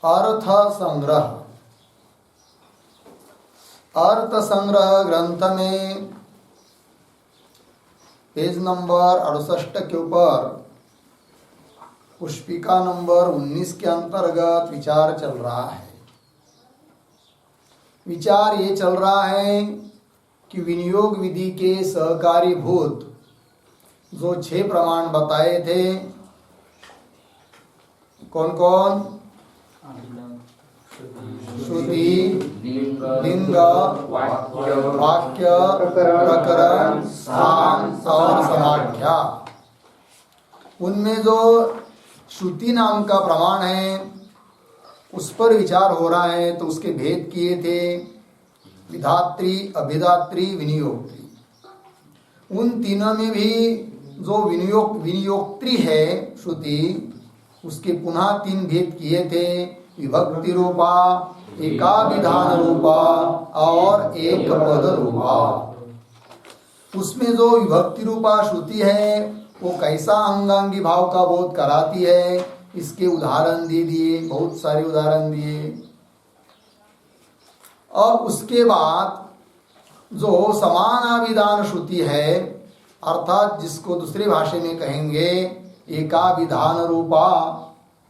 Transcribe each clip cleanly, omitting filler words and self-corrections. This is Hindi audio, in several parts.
अर्थ संग्रह। अर्थ संग्रह ग्रंथ में पेज नंबर 68 के ऊपर पुष्पिका नंबर 19 के अंतर्गत विचार चल रहा है। विचार ये चल रहा है कि विनियोग विधि के सहकारी भूत जो 6 प्रमाण बताए थे, कौन कौन? श्रुति, लिंग, वाक्य, प्रकरण, स्थान और समाख्या। उनमें जो श्रुति नाम का प्रमाण है उस पर विचार हो रहा है। तो उसके भेद किए थे विधात्री, अभिधात्री, विनियोक्त्री। उन तीनों में भी जो विनियोक्त्री है श्रुति, उसके पुनः 3 भेद किए थे, विभक्ति रूपा, एकाभिधान रूपा और एक पद रूपा। उसमें जो विभक्ति रूपा श्रुति है वो कैसा अंगांगी भाव का बोध कराती है, इसके उदाहरण दे दिए, बहुत सारे उदाहरण दिए। और उसके बाद जो समानाभिधान श्रुति है, अर्थात जिसको दूसरी भाषा में कहेंगे एकाभिधान रूपा,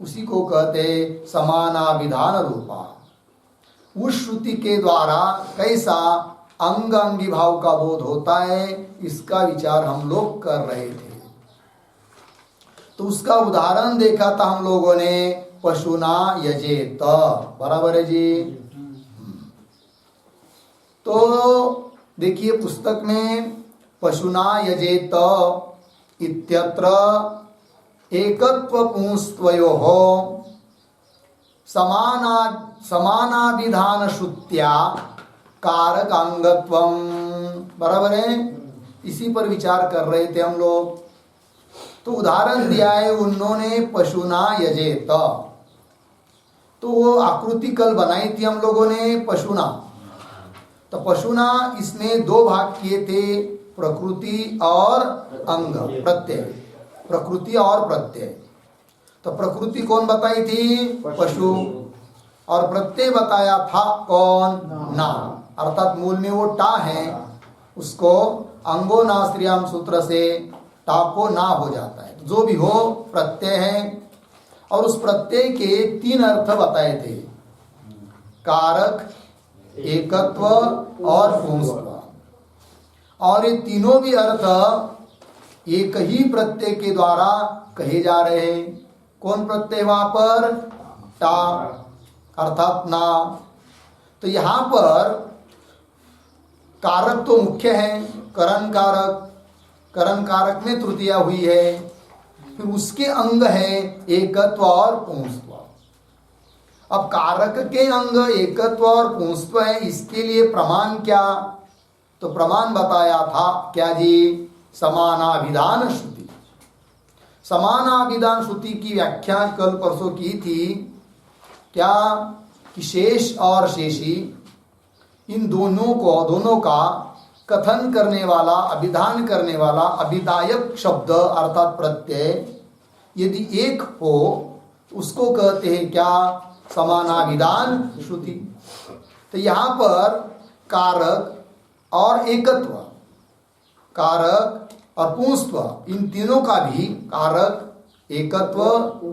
उसी को कहते समानाभिधान रूपा। उस श्रुति के द्वारा कैसा अंग अंगी भाव का बोध होता है, इसका विचार हम लोग कर रहे थे। तो उसका उदाहरण देखा था हम लोगों ने, पशुना यजेत। बराबर है जी। तो देखिए पुस्तक में पशुना यजेत इत्यत्र एकत्व पुंस्त्वयोः समानाभिधान श्रुत्या कारकांगत्वम। बराबर है, इसी पर विचार कर रहे थे हम लोग। तो उदाहरण दिया है उन्होंने पशुना यजेत, तो वो आकृति कल बनाई थी हम लोगों ने पशुना। तो पशुना इसमें 2 भाग किए थे, प्रकृति और अंग प्रत्यय। प्रकृति और प्रत्यय। तो प्रकृति कौन बताई थी? पशु। और प्रत्यय बताया था कौन? ना। अर्थात मूल में वो टा है, उसको अंगो नाश्रियाम सूत्र से टा को ना हो जाता है। तो जो भी हो प्रत्यय है। और उस प्रत्यय के 3 अर्थ बताए थे, कारक, एकत्व और पुंस्त्व। और ये तीनों भी अर्थ एक ही प्रत्यय के द्वारा कहे जा रहे हैं। कौन प्रत्यय वहां पर? टा, अर्थात ना। तो यहां पर कारक तो मुख्य है, करण कारक। करण कारक में तृतीया हुई है। फिर उसके अंग है एकत्व और पुंस्त्व। अब कारक के अंग एकत्व और पुंस्त्व है, इसके लिए प्रमाण क्या? तो प्रमाण बताया था क्या जी? समानाभिधान श्रुति। समानाभिधान श्रुति की व्याख्या कल परसों की थी क्या? कि शेष और शेषी इन दोनों का कथन करने वाला, अभिधान करने वाला अभिधायक शब्द अर्थात प्रत्यय यदि एक हो उसको कहते हैं क्या? समानाभिधान श्रुति। तो यहाँ पर कारक और एकत्व, कारक और पुंस्त्व, इन तीनों का भी, कारक, एकत्व,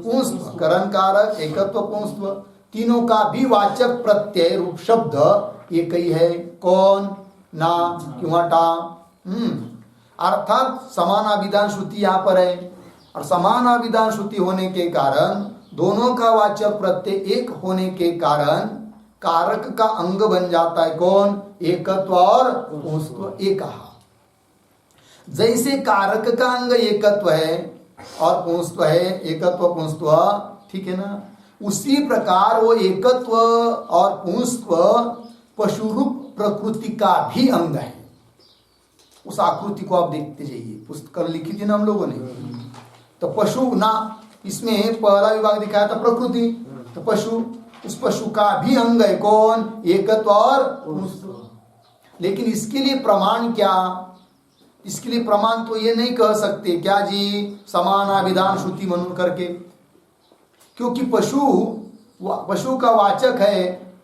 पुंस्त्व, करण कारक, एकत्व, पुंस्त्व, तीनों का भी वाचक प्रत्यय रूप शब्द एक ही है। कौन? ना किंवा टा। अर्थात समानाभिधान श्रुति यहाँ पर है। और समानाभिधान श्रुति होने के कारण दोनों का वाचक प्रत्यय एक होने के कारण कारक का अंग बन जाता है कौन? एकत्व और पुंस्त्व एकः। जैसे कारक का अंग एकत्व है और पुंस्त्व है, एकत्व पुंस्त्व, ठीक है ना, उसी प्रकार वो एकत्व और पुंस्त्व पशुरूप प्रकृति का भी अंग है। उस आकृति को आप देखते जाइए, पुस्तक लिखी थी ना हम लोगों ने। तो पशु ना, इसमें पहला विभाग दिखाया था प्रकृति, तो पशु, उस पशु का भी अंग है कौन? एकत्व और पुंस्त्व। लेकिन इसके लिए प्रमाण क्या? इसके लिए प्रमाण तो ये नहीं कह सकते क्या जी समानाभिधान श्रुति मनन करके, क्योंकि पशु का वाचक है,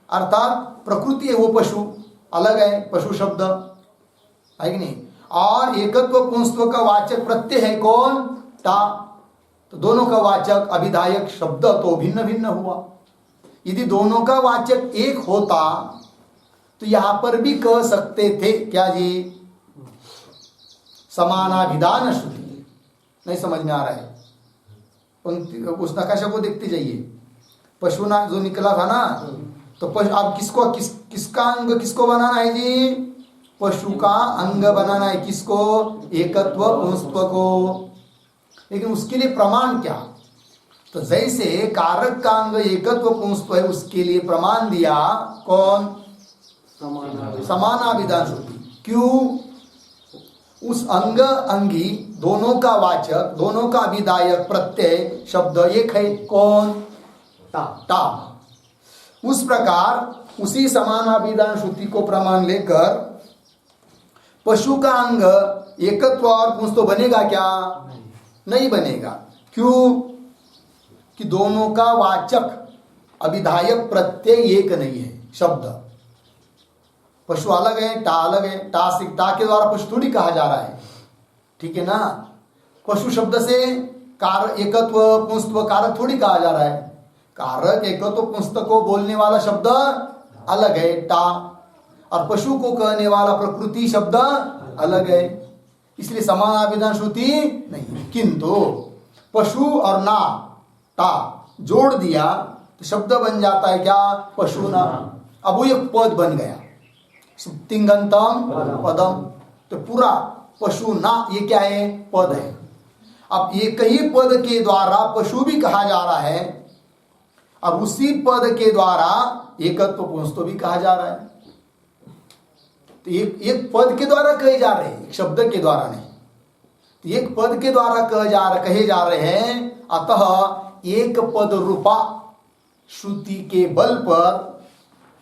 अर्थात प्रकृति है, वो पशु अलग है, पशु शब्द है कि नहीं, और एकत्व पुंस्त्व का वाचक प्रत्यय है कौन? टा। तो दोनों का वाचक अभिधायक शब्द तो भिन्न भिन्न हुआ। यदि दोनों का वाचक एक होता तो यहां पर भी कह सकते थे क्या जी समानाभिधान श्रुति। नहीं समझ में आ रहा है? उस नकाशा को देखते जाइए, पशु ना जो निकला था ना, तो पशु अब किसका अंग किसको बनाना है जी? पशु का अंग बनाना है किसको? एकत्व पुंस्त्व को। लेकिन उसके लिए प्रमाण क्या? तो जैसे कारक का अंग एकत्व पुंस्त्व है, उसके लिए प्रमाण दिया कौन? समानाभिधान श्रुति। क्यों? उस अंग अंगी दोनों का वाचक, दोनों का अभिधायक प्रत्यय शब्द एक है कौन? टा। उस प्रकार उसी समानाभिधान श्रुति को प्रमाण लेकर पशु का अंग एकत्व और पुंस्त्व बनेगा क्या? नहीं बनेगा। क्यों? कि दोनों का वाचक अभिधायक प्रत्यय एक नहीं है शब्द। पशु अलग है, टा अलग है। टा के द्वारा पशु थोड़ी कहा जा रहा है, ठीक है ना। पशु शब्द से कारक एकत्व पुंस्त्व कारक थोड़ी कहा जा रहा है। कारक एकत्व पुंस्त्व को बोलने वाला शब्द अलग है टा, और पशु को कहने वाला प्रकृति शब्द अलग है, इसलिए समानाभिधान श्रुति नहीं। किंतु पशु और ना टा जोड़ दिया तो शब्द बन जाता है क्या? पशु ना। अब वो एक पद बन गया, तिंगंतम पदम। तो पूरा पशु ना ये क्या है? पद है। अब एक ही पद के द्वारा पशु भी कहा जा रहा है, अब उसी पद के द्वारा एकत्व पुंस्त्व भी कहा जा रहा है। तो एक पद के द्वारा कहे जा रहे हैं, एक शब्द के द्वारा नहीं। तो एक पद के द्वारा कहे जा रहे हैं, अतः एक पद रूपा श्रुति के बल पर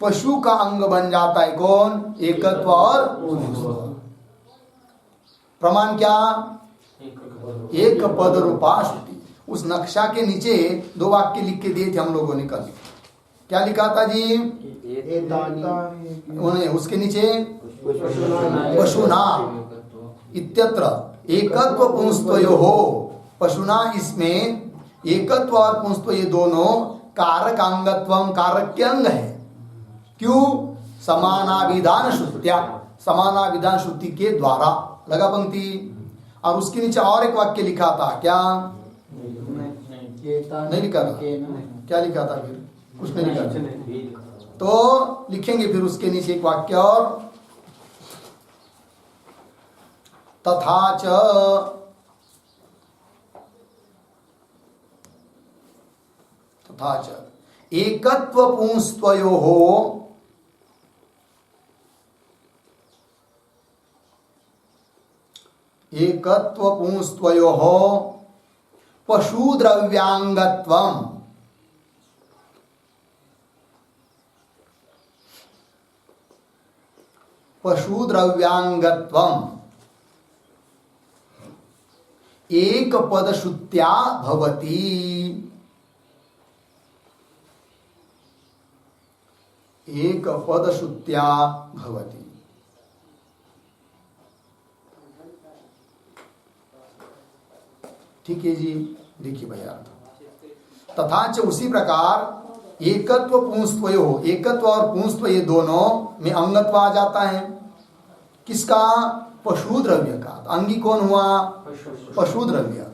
पशु का अंग बन जाता है कौन? एकत्व और पुंस्त्व। प्रमाण क्या? एक पद रूपा श्रुति। उस नक्शा के नीचे दो वाक्य लिख के दिए थे हम लोगों ने कल। क्या लिखा था जी? उसके नीचे पशुना इत्यत्र एकत्व पुंस्त्वयोः। पशुना इसमें एकत्व और पुंस्त्व ये दोनों कारकांगत्वम कारक के अंग है। क्यों? समानाभिधान श्रुत्या, समानाभिधान श्रुति के द्वारा। लगा पंक्ति? और उसके नीचे और एक वाक्य लिखा था क्या? नहीं लिखा था। क्या लिखा था फिर? कुछ नहीं लिखा था। तो लिखेंगे फिर उसके नीचे एक वाक्य और, तथा च एकत्व पुंस्त्वयोः एकत्व पुंस्त्वयोः पशुद्रव्यांगत्वम् पशुद्रव्यांगत्वम् एक पदश्रुत्या भवति। एक पदश्रुत्या भवति। ठीक है जी, देखिए भैया। तथा च उसी प्रकार एकत्व पुंस्त्वयोः, एकत्व और पुंस्त्व ये दोनों में अंगत्व आ जाता है। किसका? पशु द्रव्य का। अंगी कौन हुआ? पशु द्रव्य।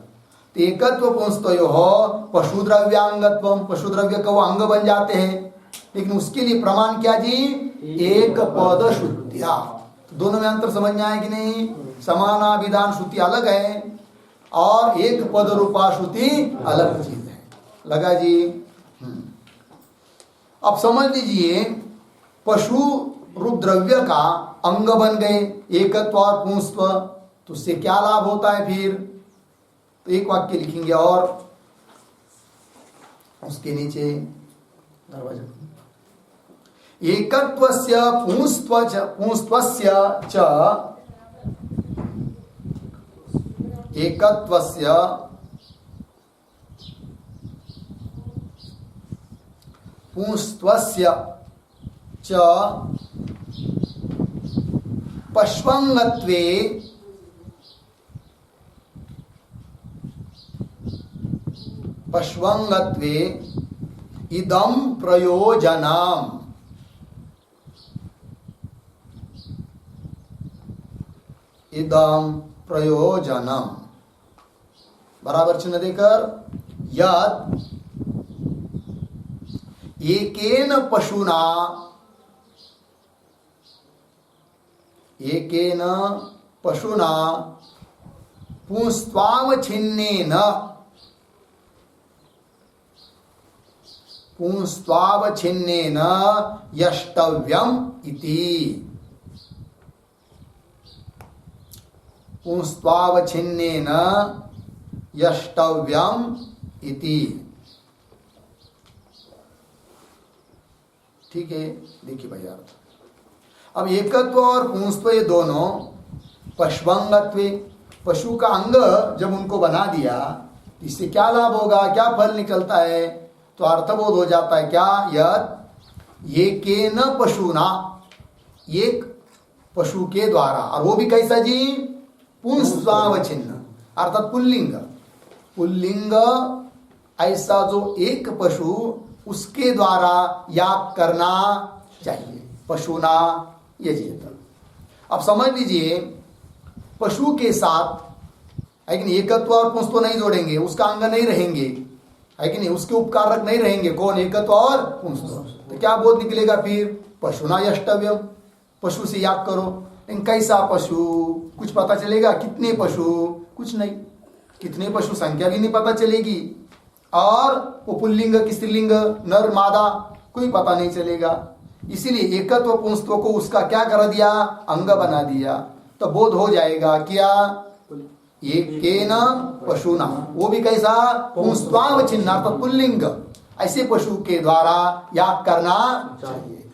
एकत्व पुंस्तयो हो पशु द्रव्यांगत्व, पशु द्रव्य का वो अंग बन जाते हैं। लेकिन उसके लिए प्रमाण क्या जी? एक पद श्रुतिया। दोनों में अंतर समझ में आए कि नहीं? समानाभिधान श्रुति अलग है और एक पद रूपा श्रुति अलग चीज है। लगा जी? अब समझ लीजिए पशु रूप द्रव्य का अंग बन गए एकत्व और पुंस्त्व, तो उससे क्या लाभ होता है फिर? तो एक वाक्य लिखेंगे और उसके नीचे दरवाजा एकत्वस्य पुंस्त्वस्य च एकत्वस्य पुंस्त्वस्य च पश्वंगत्वे पश्वंगत्वे इदं प्रयोजनम् इदं प्रयोजनम् बराबर चिन्ह देकर यत् एकेन पशुना पुंस्त्वावच्छिन्नेन यष्टव्यम् इति पुंस्त्वावच्छिन्नेन यष्टव्यम् इति। ठीक है, देखिए भाई अर्थ। अब एकत्व और पुंस्त्व ये दोनों पश्वंगत्व, पशु का अंग जब उनको बना दिया इससे क्या लाभ होगा, क्या फल निकलता है? तो अर्थबोध हो जाता है क्या? यत् एकेन पशुना, एक पशु के द्वारा, और वो भी कैसा जी? पुंस्त्वावच्छिन्न अर्थात पुल्लिंग। पुल्लिंग ऐसा जो एक पशु उसके द्वारा याग करना चाहिए। पशुना यजेत। अब समझ लीजिए पशु के साथ है कि नहीं एकत्व और पुंस्त्व नहीं जोड़ेंगे, उसका अंग नहीं रहेंगे, है कि नहीं, उसके उपकारक नहीं रहेंगे। कौन? एकत्व और पुंस्त्व। तो क्या बोध निकलेगा फिर? पशुना यष्टव्यम, पशु से याग करो। लेकिन कैसा पशु? कुछ पता चलेगा? कितने पशु? कुछ नहीं। कितने पशु संख्या भी नहीं पता चलेगी, और वो पुल्लिंग की स्त्रीलिंग नर मादा कोई पता नहीं चलेगा। इसीलिए एकत्व पुंस्त्व को उसका क्या कर दिया? अंग बना दिया। तो बोध हो जाएगा क्या? एकेन पशुना, वो भी कैसा? पुंस्त्वावच्छिन्न अर्थात पुल्लिंग, ऐसे पशु के द्वारा याग करना चाहिए।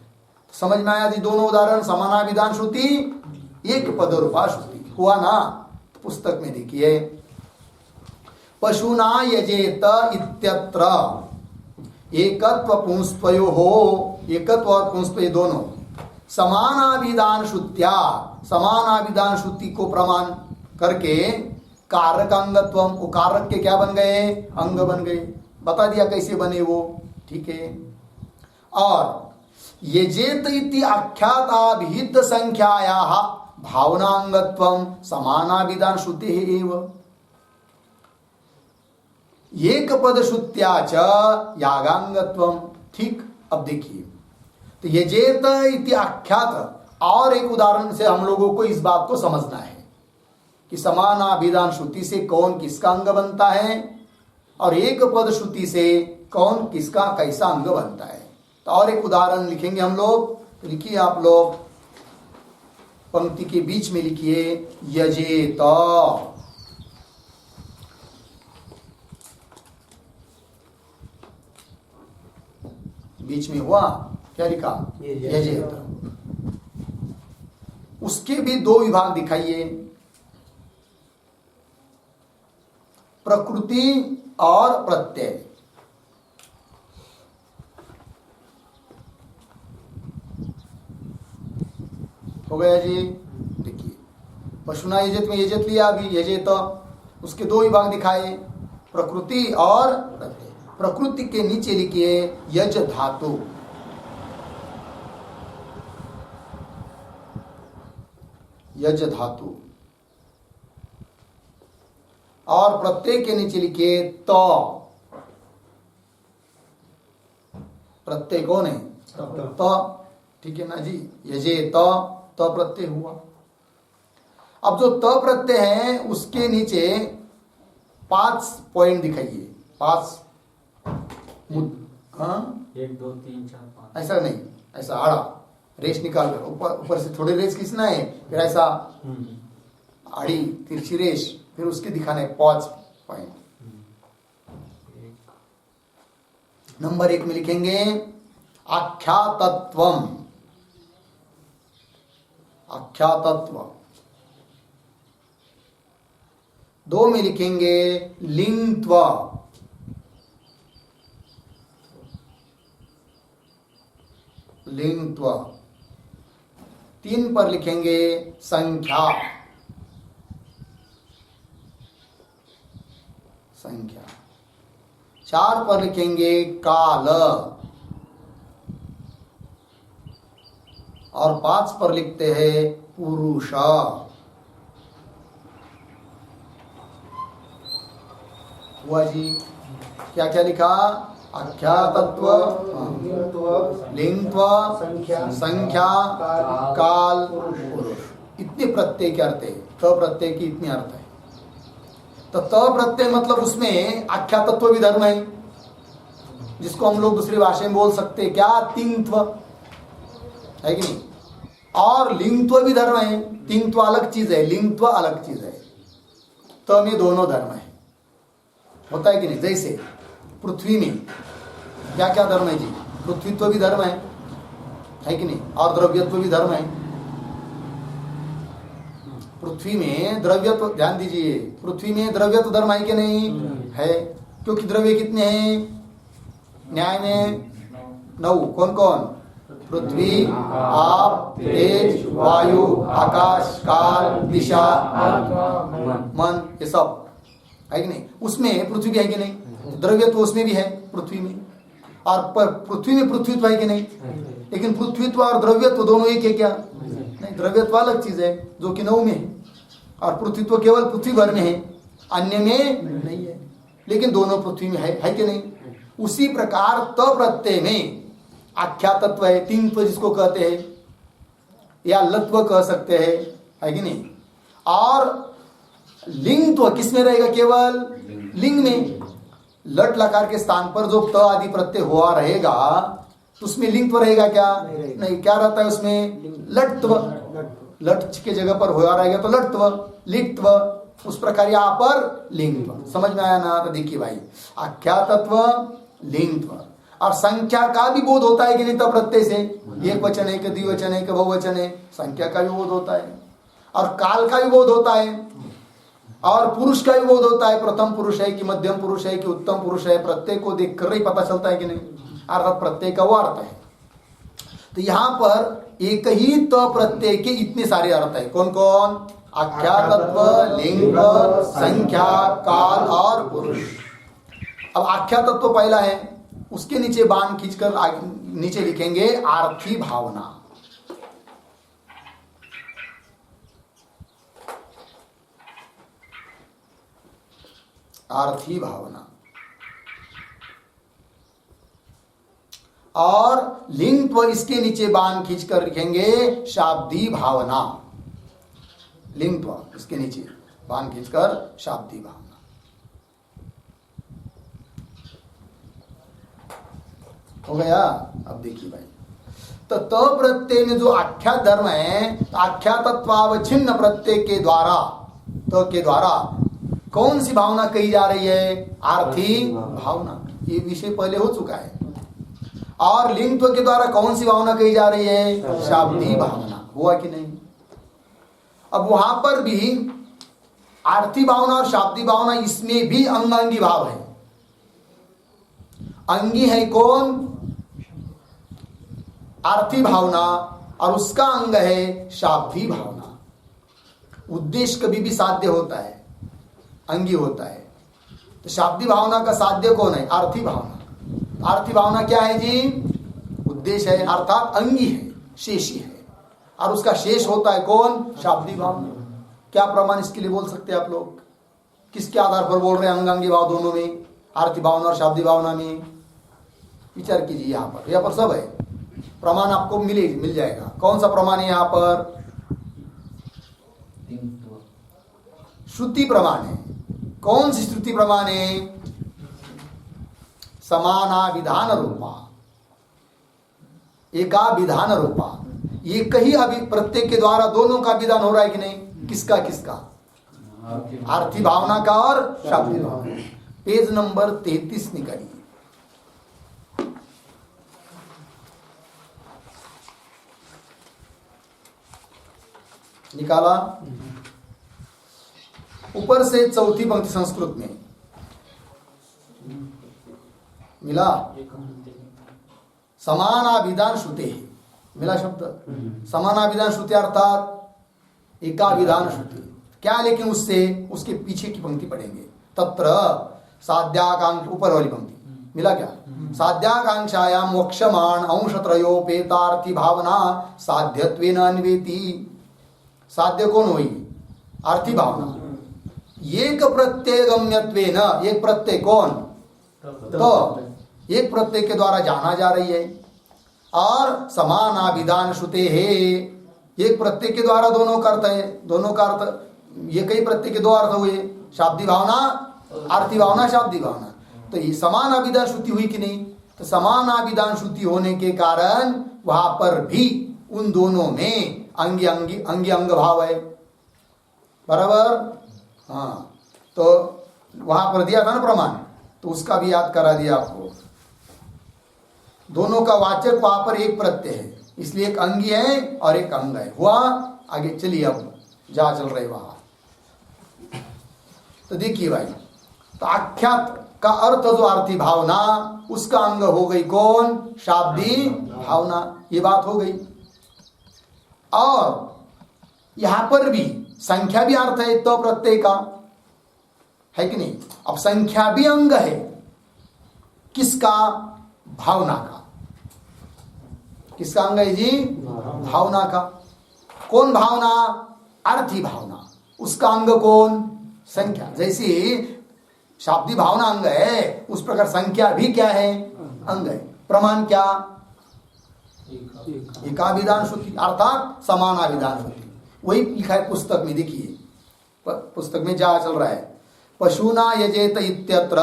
समझ में आया जी? दोनों उदाहरण समानाभिधान श्रुति, एक पद रूपा श्रुति हुआ ना। पुस्तक में देखिए पशुना यजेत इत्यत्र एकत्व पुंस्त्वयो हो, एकत्व और पुंस्त्व दोनों समानाभिधान श्रुत्या, समानाभिधान श्रुति को प्रमाण करके कारक अंगत्व, वो कारक के क्या बन गए? अंग बन गए। बता दिया कैसे बने वो। ठीक है। और यजेत इति आख्याताभिहित संख्यायाः भावनांगत्वं समानाभिधान श्रुति एव एक पद श्रुत्या च यागांगत्वम। ठीक। अब देखिए तो यजेत इति आख्यात, और एक उदाहरण से हम लोगों को इस बात को समझना है कि समानाभिधान श्रुति से कौन किसका अंग बनता है और एक पद श्रुति से कौन किसका कैसा अंग बनता है। तो और एक उदाहरण लिखेंगे हम लोग। लिखिए आप लोग, पंक्ति के बीच में लिखिए यजेत। बीच में हुआ क्या लिखा? यजेत। उसके भी दो विभाग दिखाइए, प्रकृति और प्रत्यय। हो गया जी? देखिए पशुना यजेत में यजेत लिया अभी, यजेत, उसके दो विभाग दिखाए, प्रकृति और प्रत्यय। प्रकृति के नीचे लिखिए यज धातु, यज धातु। और प्रत्यय के नीचे लिखिए त। प्रत्यय कौन है? त। ठीक है ना जी, यजे त प्रत्यय हुआ। अब जो त प्रत्यय है उसके नीचे 5 पॉइंट दिखाइए। 5 हाँ 1 2 3 4 5 ऐसा नहीं, ऐसा आड़ा रेस निकाल कर ऊपर से थोड़ी रेस खींचना है, फिर ऐसा आड़ी तिरछी रेस, फिर उसके दिखाना है 5 पॉइंट। नंबर 1 में लिखेंगे आख्यातत्वम। आख्यातत्व। 2 में लिखेंगे लिंगत्व। लिंगत्व। 3 पर लिखेंगे संख्या। संख्या। 4 पर लिखेंगे काल। और 5 पर लिखते हैं पुरुष। हुआ जी, क्या क्या लिखा? आख्यातत्व, लिंगत्व, संख्या, काल, पुरुष। इतने प्रत्यय के अर्थ है। त प्रत्यय की इतने अर्थ है। तो त प्रत्यय मतलब उसमें आख्यातत्व भी धर्म है, जिसको हम लोग दूसरी भाषा में बोल सकते हैं क्या? तिंगत्व है कि नहीं? और लिंगत्व भी धर्म है। तिंगत्व अलग चीज है, लिंगत्व अलग चीज है। तो में दोनों धर्म है, होता है कि नहीं? जैसे पृथ्वी में क्या क्या धर्म है जी? पृथ्वीत्व भी धर्म है कि नहीं? और द्रव्यत्व भी धर्म है। पृथ्वी में द्रव्यत्व, ध्यान दीजिए, पृथ्वी में द्रव्यत्व धर्म है कि नहीं? है, क्योंकि द्रव्य कितने हैं न्याय में? 9। कौन कौन? पृथ्वी, आप, तेज, वायु, आकाश, काल, दिशा, मन, ये सब है कि नहीं? उसमें पृथ्वी भी है कि नहीं? द्रव्यत्व उसमें भी है पृथ्वी में। और पृथ्वी में पृथ्वीत्व है कि नहीं? लेकिन पृथ्वीत्व और द्रव्यत्व दोनों एक है क्या? नहीं, द्रव्यत्व अलग चीज है जो कि 9 में है, और पृथ्वीत्व केवल पृथ्वी भर में है, अन्य में नहीं है। लेकिन दोनों पृथ्वी में है कि नहीं? उसी प्रकार त प्रत्यय में आख्यातत्व है, तिंगत्व जिसको कहते हैं, या लत्व कह सकते हैं, है कि नहीं? और लिंगत्व किस में रहेगा? केवल लिंग में। लट लकार के स्थान पर जो त आदि प्रत्यय हुआ रहेगा तो उसमें लिंगत्व रहेगा क्या? नहीं। क्या रहता है उसमें? लट्त्व। लट के जगह पर हुआ रहेगा तो लट्त्व, लिट्त्व। उस प्रकार यहाँ पर लिंगत्व। समझ में आया ना? तो देखिए भाई, आख्यातत्व, लिंगत्व और संख्या का भी बोध होता है कि नहीं? तब प्रत्यय से एक वचन है कि द्विवचन है कि बहुवचन है, संख्या का भी बोध होता है। और काल का भी बोध होता है, और पुरुष का भी बोध होता है। प्रथम पुरुष है कि मध्यम पुरुष है कि उत्तम पुरुष है, प्रत्यय को देख कर ही पता चलता है कि नहीं? अर्थात प्रत्यय का वो अर्थ है। तो यहाँ पर एक ही त प्रत्यय के इतने सारे अर्थ है। कौन कौन? आख्यातत्व, लिंग, संख्या, काल और पुरुष। अब आख्यातत्व पहला है, उसके नीचे बाण खींचकर नीचे लिखेंगे आर्थी भावना। आर्थी भावना। और लिंगत्व इसके नीचे बाण खींचकर लिखेंगे शाब्दी भावना। लिंगत्व इसके नीचे बाण खींचकर शाब्दी भावना। हो गया? अब देखिए भाई, तो त प्रत्यय में जो आख्या धर्म है, आख्यातत्वावच्छिन्न प्रत्यय के द्वारा, त के द्वारा कौन सी भावना कही जा रही है? आर्थी भावना। ये विषय पहले हो चुका है। और लिंगत्व के द्वारा कौन सी भावना कही जा रही है? शाब्दी भावना। हुआ कि नहीं? अब वहां पर भी आर्थी भावना और शाब्दी भावना, इसमें भी अंगांगी भाव है। अंगी है कौन? आर्थी भावना, और उसका अंग है शाब्दी भावना। उद्देश्य कभी भी साध्य होता है, अंगी होता है। तो शाब्दी भावना का साध्य कौन है? आर्थी भावना। आर्थी भावना क्या है जी? उद्देश्य है, अर्थात अंगी है, शेषी है, और उसका शेष होता है कौन? शाब्दी भावना। क्या प्रमाण इसके लिए बोल सकते हैं आप लोग? किसके आधार पर बोल रहे हैं अंगांगी भाव दोनों में, आरती भावना और शाब्दी भावना में? विचार कीजिए। यहाँ पर सब है, प्रमाण आपको मिल जाएगा। कौन सा प्रमाण है यहाँ पर? श्रुति प्रमाण है। कौन सी श्रुति प्रमाण है? समाना विधान रूपा, एका विधान रूपा। एक ही अभी प्रत्येक के द्वारा दोनों का विधान हो रहा है कि नहीं? किसका किसका? आरती भावना का और शाब्दी भावना। पेज नंबर 33 निकालिए। निकाला? ऊपर से चौथी पंक्ति संस्कृत में मिला। समानाभिधान श्रुते, मिला शब्द समानाभिधान श्रुति अर्थात एकाभिधान श्रुति। क्या लेकिन उसके पीछे की पंक्ति पढ़ेंगे। तत्र साध्याकांक्ष, ऊपर वाली पंक्ति मिला क्या? साध्याकांक्षायाम वक्षमाण अंशत्रयोपेतार्थी भावना साध्यत्वेन अन्वेति। साध्य कौन हुई? अर्थी भावना। एक प्रत्यय गम्यत्वेन, एक प्रत्यय कौन? तो एक प्रत्यय के द्वारा जाना जा रही है। और समानाभिधान श्रुते है, एक प्रत्यय के द्वारा दोनों का अर्थ है। दोनों का अर्थ, ये कई प्रत्यय के दो अर्थ हुए, शाब्दी भावना, आरती भावना, शाब्दी भावना। तो ये समान अभिधान श्रुति हुई कि नहीं? तो समान अभिधान श्रुति होने के कारण वहां पर भी उन दोनों में अंगी अंग भाव है। बराबर? हाँ, तो वहां पर दिया था ना प्रमाण, तो उसका भी याद करा दिया आपको। दोनों का वाचक वहां पर एक प्रत्यय है, इसलिए एक अंगी है और एक अंग है। हुआ? आगे चलिए, अब जहां चल रहे वहां। तो देखिए भाई, तो आख्यात का अर्थ जो आरती भावना, उसका अंग हो गई कौन? शाब्दी भावना। ये बात हो गई। और यहां पर भी संख्या भी अर्थ है तो प्रत्यय का, है कि नहीं? अब संख्या भी अंग है। किसका? भावना का। किसका अंग है जी? भावना का। कौन भावना? अर्थी भावना। उसका अंग कौन? संख्या। जैसे शाब्दी भावना अंग है, उस प्रकार संख्या भी क्या है? अंग है। प्रमाण क्या? एकाभिधान श्रुति अर्थात समानाभिधान श्रुति। वही लिखा है पुस्तक में। देखिए पुस्तक में जहां चल रहा है, पशुना यजेत इत्यत्र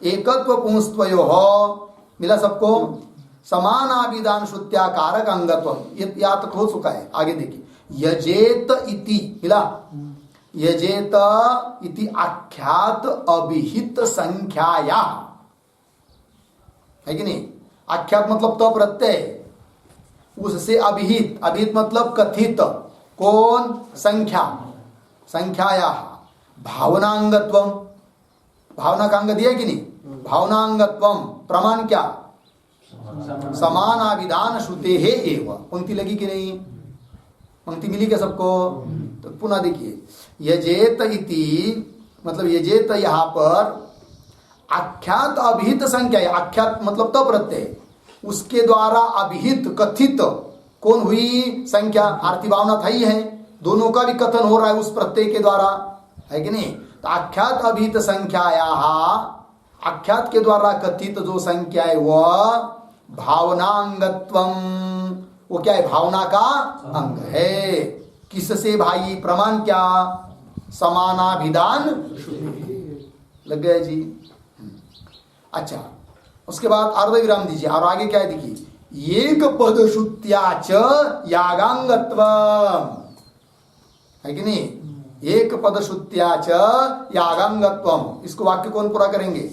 एकत्व पुंस्त्वयोः, मिला सबको? समानाभिधान श्रुत्याकारक अंगत्व, ये याद तक हो चुका है। आगे देखिए, यजेत इति, मिला? यजेत इति आख्यात अभिहित संख्याया, है कि नहीं? आख्यात मतलब तो प्रत्यय, उससे अभिहित, अभिहित मतलब कथित, कौन? संख्या, संख्याया भावनांगत्वम। भावना का अंग दिया कि नहीं? भावनांगत्वम। प्रमाण क्या? समानाभिधान श्रुते है एव। पंक्ति लगी कि नहीं? पंक्ति मिली क्या सबको? तो पुनः देखिए, यजेत इति मतलब यजेत, यहां पर आख्यात अभिहित संख्या है। आख्यात मतलब तो प्रत्यय, उसके द्वारा अभिहित कथित कौन हुई? संख्या। आरती भावना था ही है, दोनों का भी कथन हो रहा है उस प्रत्यय के द्वारा, है कि नहीं? तो आख्यात अभिहित संख्याया, आख्यात के द्वारा कथित जो संख्या है वह भावनांगत्वम, वो क्या है? भावना का अंग है। किससे भाई? प्रमाण क्या? समानाभिधान लग गया जी। अच्छा, उसके बाद अर्धविराम दीजिए और आगे क्या है देखिए, एक पद श्रुत्याच यागांगत्वम, है कि नहीं? एक पद श्रुत्याच यागांगत्वम, इसको वाक्य कौन पूरा करेंगे?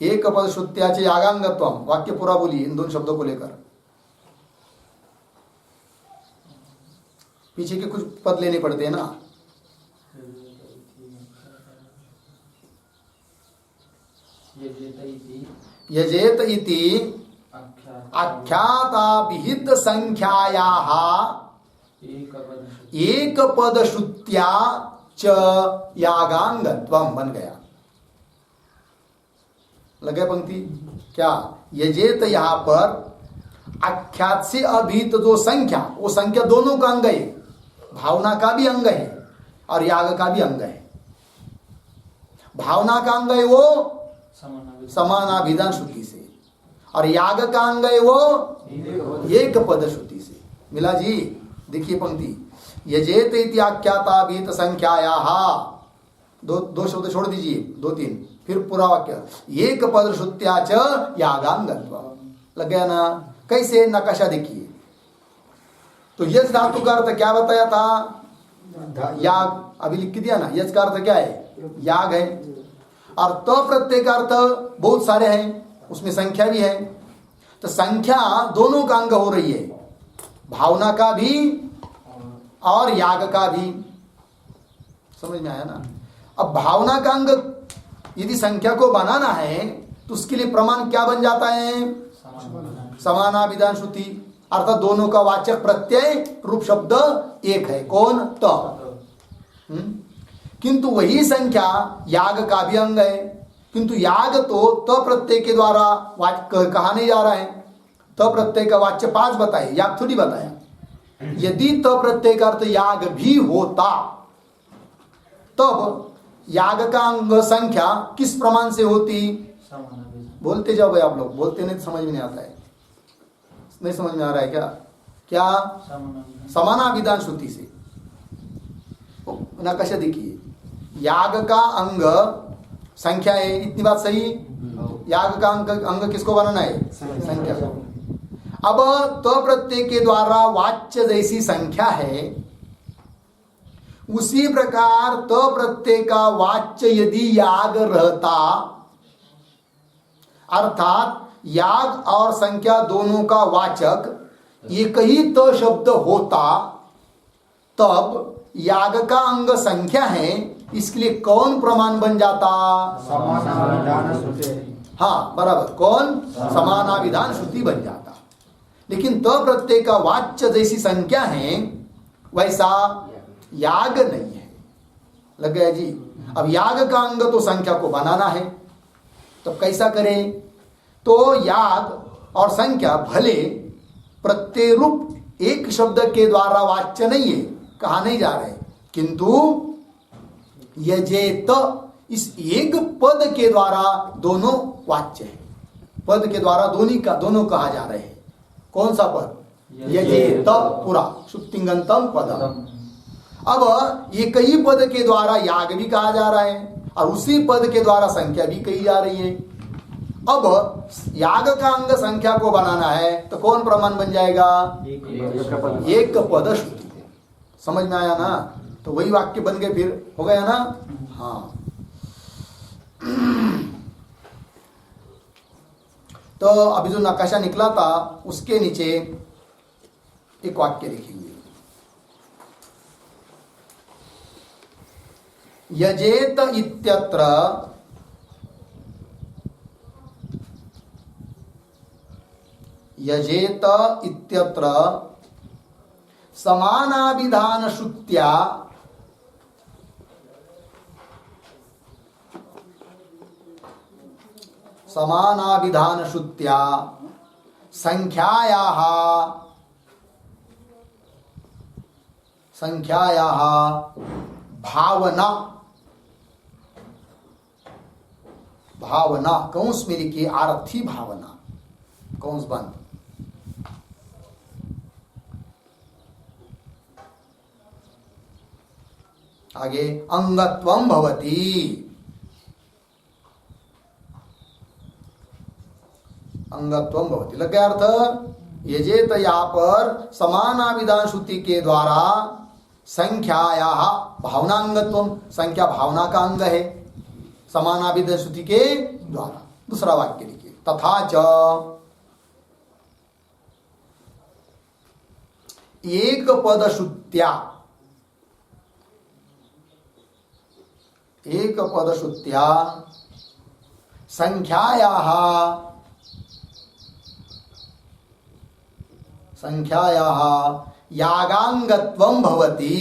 एक पद श्रुत्याच यागांगत्वम, वाक्य पूरा बोलिए इन दोनों शब्दों को लेकर। पीछे के कुछ पद लेने पड़ते हैं ना। यजेत इति आख्याताभिहित संख्यायाः एक पद श्रुत्या च यागांगत्वम बन गया। लगे पंक्ति क्या? यजेत यहां पर आख्यात से अभिहित जो संख्या, वो संख्या दोनों का अंग है। भावना का भी अंग है और याग का भी अंग है। भावना का अंग है वो समानाभिधान समानाभिधान श्रुति से, और याग का अंग है वो एक पद श्रुति से। मिला जी? देखिए पंक्ति, यजेत इति आख्याता भीत संख्यायाः, दो शब्द छोड़ दीजिए, 2-3, फिर पूरा वाक्य, एक पद श्रुत्या च यागांगत्व। लग गया ना? कैसे? नकाशा देखिए। तो यज धातु का अर्थ क्या बताया था? याग। अभी लिख के दिया ना, यज का अर्थ क्या है? याग है। और तो प्रत्यय का अर्थ बहुत सारे हैं, उसमें संख्या भी है। तो संख्या दोनों का अंग हो रही है, भावना का भी और याग का भी। समझ में आया ना? अब भावना का अंग यदि संख्या को बनाना है तो उसके लिए प्रमाण क्या बन जाता है? समानाभिधान श्रुति, अर्थात दोनों का वाचक प्रत्यय रूप शब्द एक है। कौन? त। किंतु वही संख्या याग का भी अंग है, किंतु याग तो त प्रत्यय के द्वारा कहा नहीं जा रहा है। त प्रत्यय का वाच्य 5 बताए, याग थोड़ी बताया। यदि त प्रत्यय का अर्थ याग भी होता तब याग का अंग संख्या किस प्रमाण से होती? समानाभिधान। बोलते जाओ भाई, आप लोग बोलते नहीं तो समझ में नहीं आता है। नहीं समझ में आ रहा है क्या? क्या? समानाभिधान श्रुति से। नकाशा देखिए, याग का अंग संख्या है, इतनी बात सही? याग का अंग किसको बनाना है? संख्या को। अब तो प्रत्यय के द्वारा वाच्य जैसी संख्या है, उसी प्रकार तो प्रत्यय का वाच्य यदि याग रहता, अर्थात याग और संख्या दोनों का वाचक एक ही तो शब्द होता, तब याग का अंग संख्या है, इसके लिए कौन प्रमाण बन जाता? हाँ बराबर, कौन? समानाभिधान श्रुति बन जाता। लेकिन त प्रत्यय का वाच्य जैसी संख्या है, वैसा याग नहीं है। लग गया जी? अब याग का अंग तो संख्या को बनाना है, तब कैसा करें? तो याग और संख्या भले प्रत्यय रूप एक शब्द के द्वारा वाच्य नहीं है, कहा नहीं जा रहे, किंतु यजेत इस एक पद के द्वारा दोनों वाच्य है। पद के द्वारा दोनों कहा जा रहे हैं। कौन सा पद? यजेत पूरा सुप्तिंगंतम पदम। अब एक ही पद के द्वारा याग भी कहा जा रहा है और उसी पद के द्वारा संख्या भी कही जा रही है। अब याग का अंग संख्या को बनाना है तो कौन प्रमाण बन जाएगा? एक पद श्रुति। समझ में आया ना? तो वही वाक्य बन गए, फिर हो गया ना? हाँ। तो अभी जो नकाशा निकला था उसके नीचे एक वाक्य लिखेंगे, यजेत इत्यत्र यजेत इत्यत्र समानाभिधान श्रुत्या संख्यायाः भावना कंस में लिखिए, आरथी भावना, कंस बंद। आगे अंगत्वम भवति, अंगत्वम भवति। लग गया अर्थ? यजेत यहाँ पर समानाभिधान श्रुति के द्वारा संख्याया भावनांगत्वम, संख्या भावना का अंग है समानाभिधान श्रुति के द्वारा। दूसरा वाक्य लिखिए, तथा च एक पद श्रुत्या, एक पद श्रुत्या संख्यायाः यागांगत्वं भवति।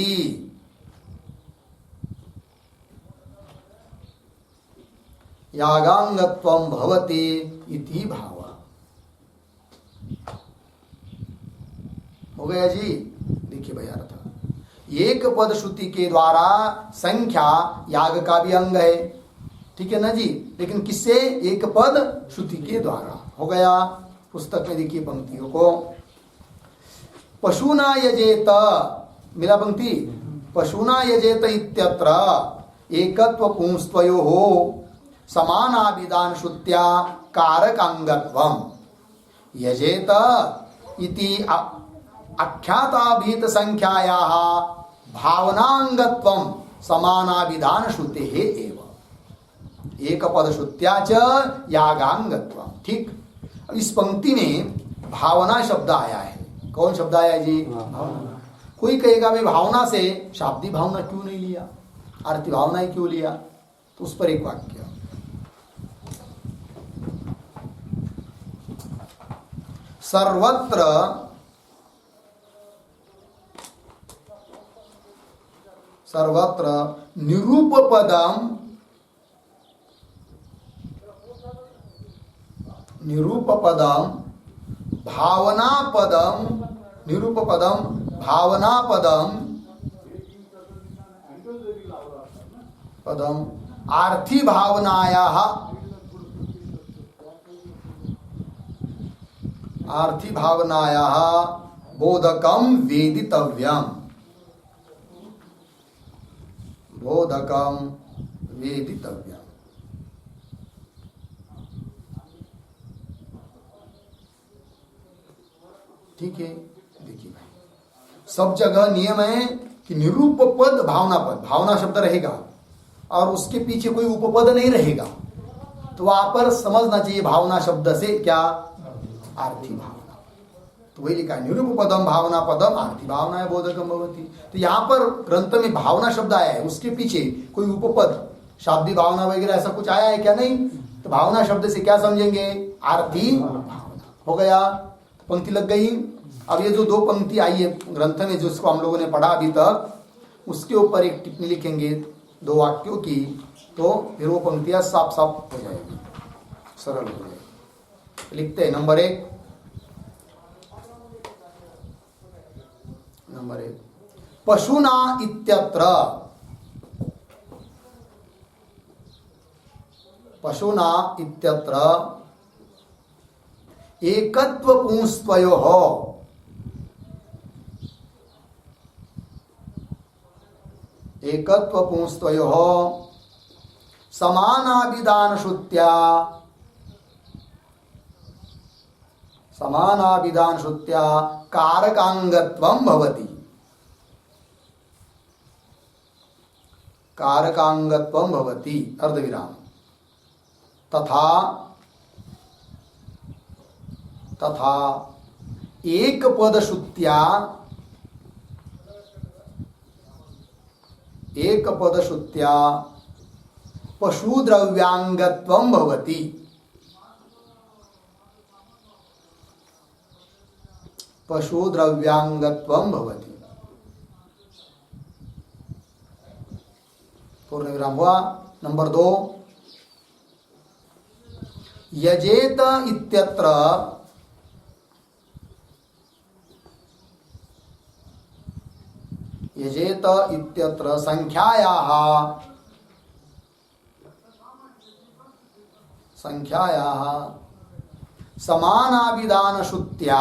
यागांगत्वं भवति इति भाव। हो गया जी? देखिए भाई अर्थ, एक पद श्रुति के द्वारा संख्या याग का भी अंग है, ठीक है ना जी। लेकिन किससे? एक पद श्रुति के द्वारा। हो गया। पुस्तक में देखिए पंक्तियों को, पशुना यजेत, मिला पंक्ति, पशुना यजेत इत्यत्र एकत्व पुंस्त्वयोः समानाभिधान श्रुत्या कारकांगत्वम यजेत इति आख्याताभीत संख्यायाः भावनांगत्वम समानाभिधान श्रुतेः एव एक पद श्रुत्या च यागांगत्वम। ठीक। अब इस पंक्ति में भावना शब्द आया है। कौन शब्द आया है जी? भावना। कोई कहेगा भाई भावना से शाब्दिक भावना क्यों नहीं लिया, आरती भावना ही क्यों लिया? तो उस पर एक वाक्य, सर्वत्र सर्वत्र निरूपपदम भावनापदम पदम आर्थी भावनायाः बोधकम वेदितव्यम ठीक है। देखिए भाई, सब जगह नियम है कि निरूप पद भावना पद, भावना शब्द रहेगा और उसके पीछे कोई उपपद नहीं रहेगा, तो वहां पर समझना चाहिए भावना शब्द से क्या? आर्थी भावना। तो वही लिखा है निरूप पदम भावना पदम आर्थी भावना है बोधकम भवति। तो यहाँ पर ग्रंथ में भावना शब्द आया है, उसके पीछे कोई उपपद शाब्दिक भावना वगैरह ऐसा कुछ आया है क्या? नहीं। तो भावना शब्द से क्या समझेंगे? आर्थी भावना। हो गया, पंक्ति लग गई। अब ये जो दो पंक्ति आई है ग्रंथ में जिसको हम लोगों ने पढ़ा अभी तक, उसके ऊपर एक टिप्पणी लिखेंगे दो वाक्यों की, तो फिर वो पंक्तियां साफ साफ हो जाएगी, सरल हो जाएगी। लिखते हैं नंबर एक, पशुना इत्यत्र, पशुना इत्यत्र एकत्व पुंस्त्वयोः समानाभिधान श्रुत्या कारकांगत्वं भवति। अर्धविराम। तथा एक पद श्रुत्या पशुद्रव्यांगत्वं भवति। पूर्ण विराम हुआ। नंबर 2, यजेत इत्यत्र संख्यायाः समानाभिधान श्रुत्या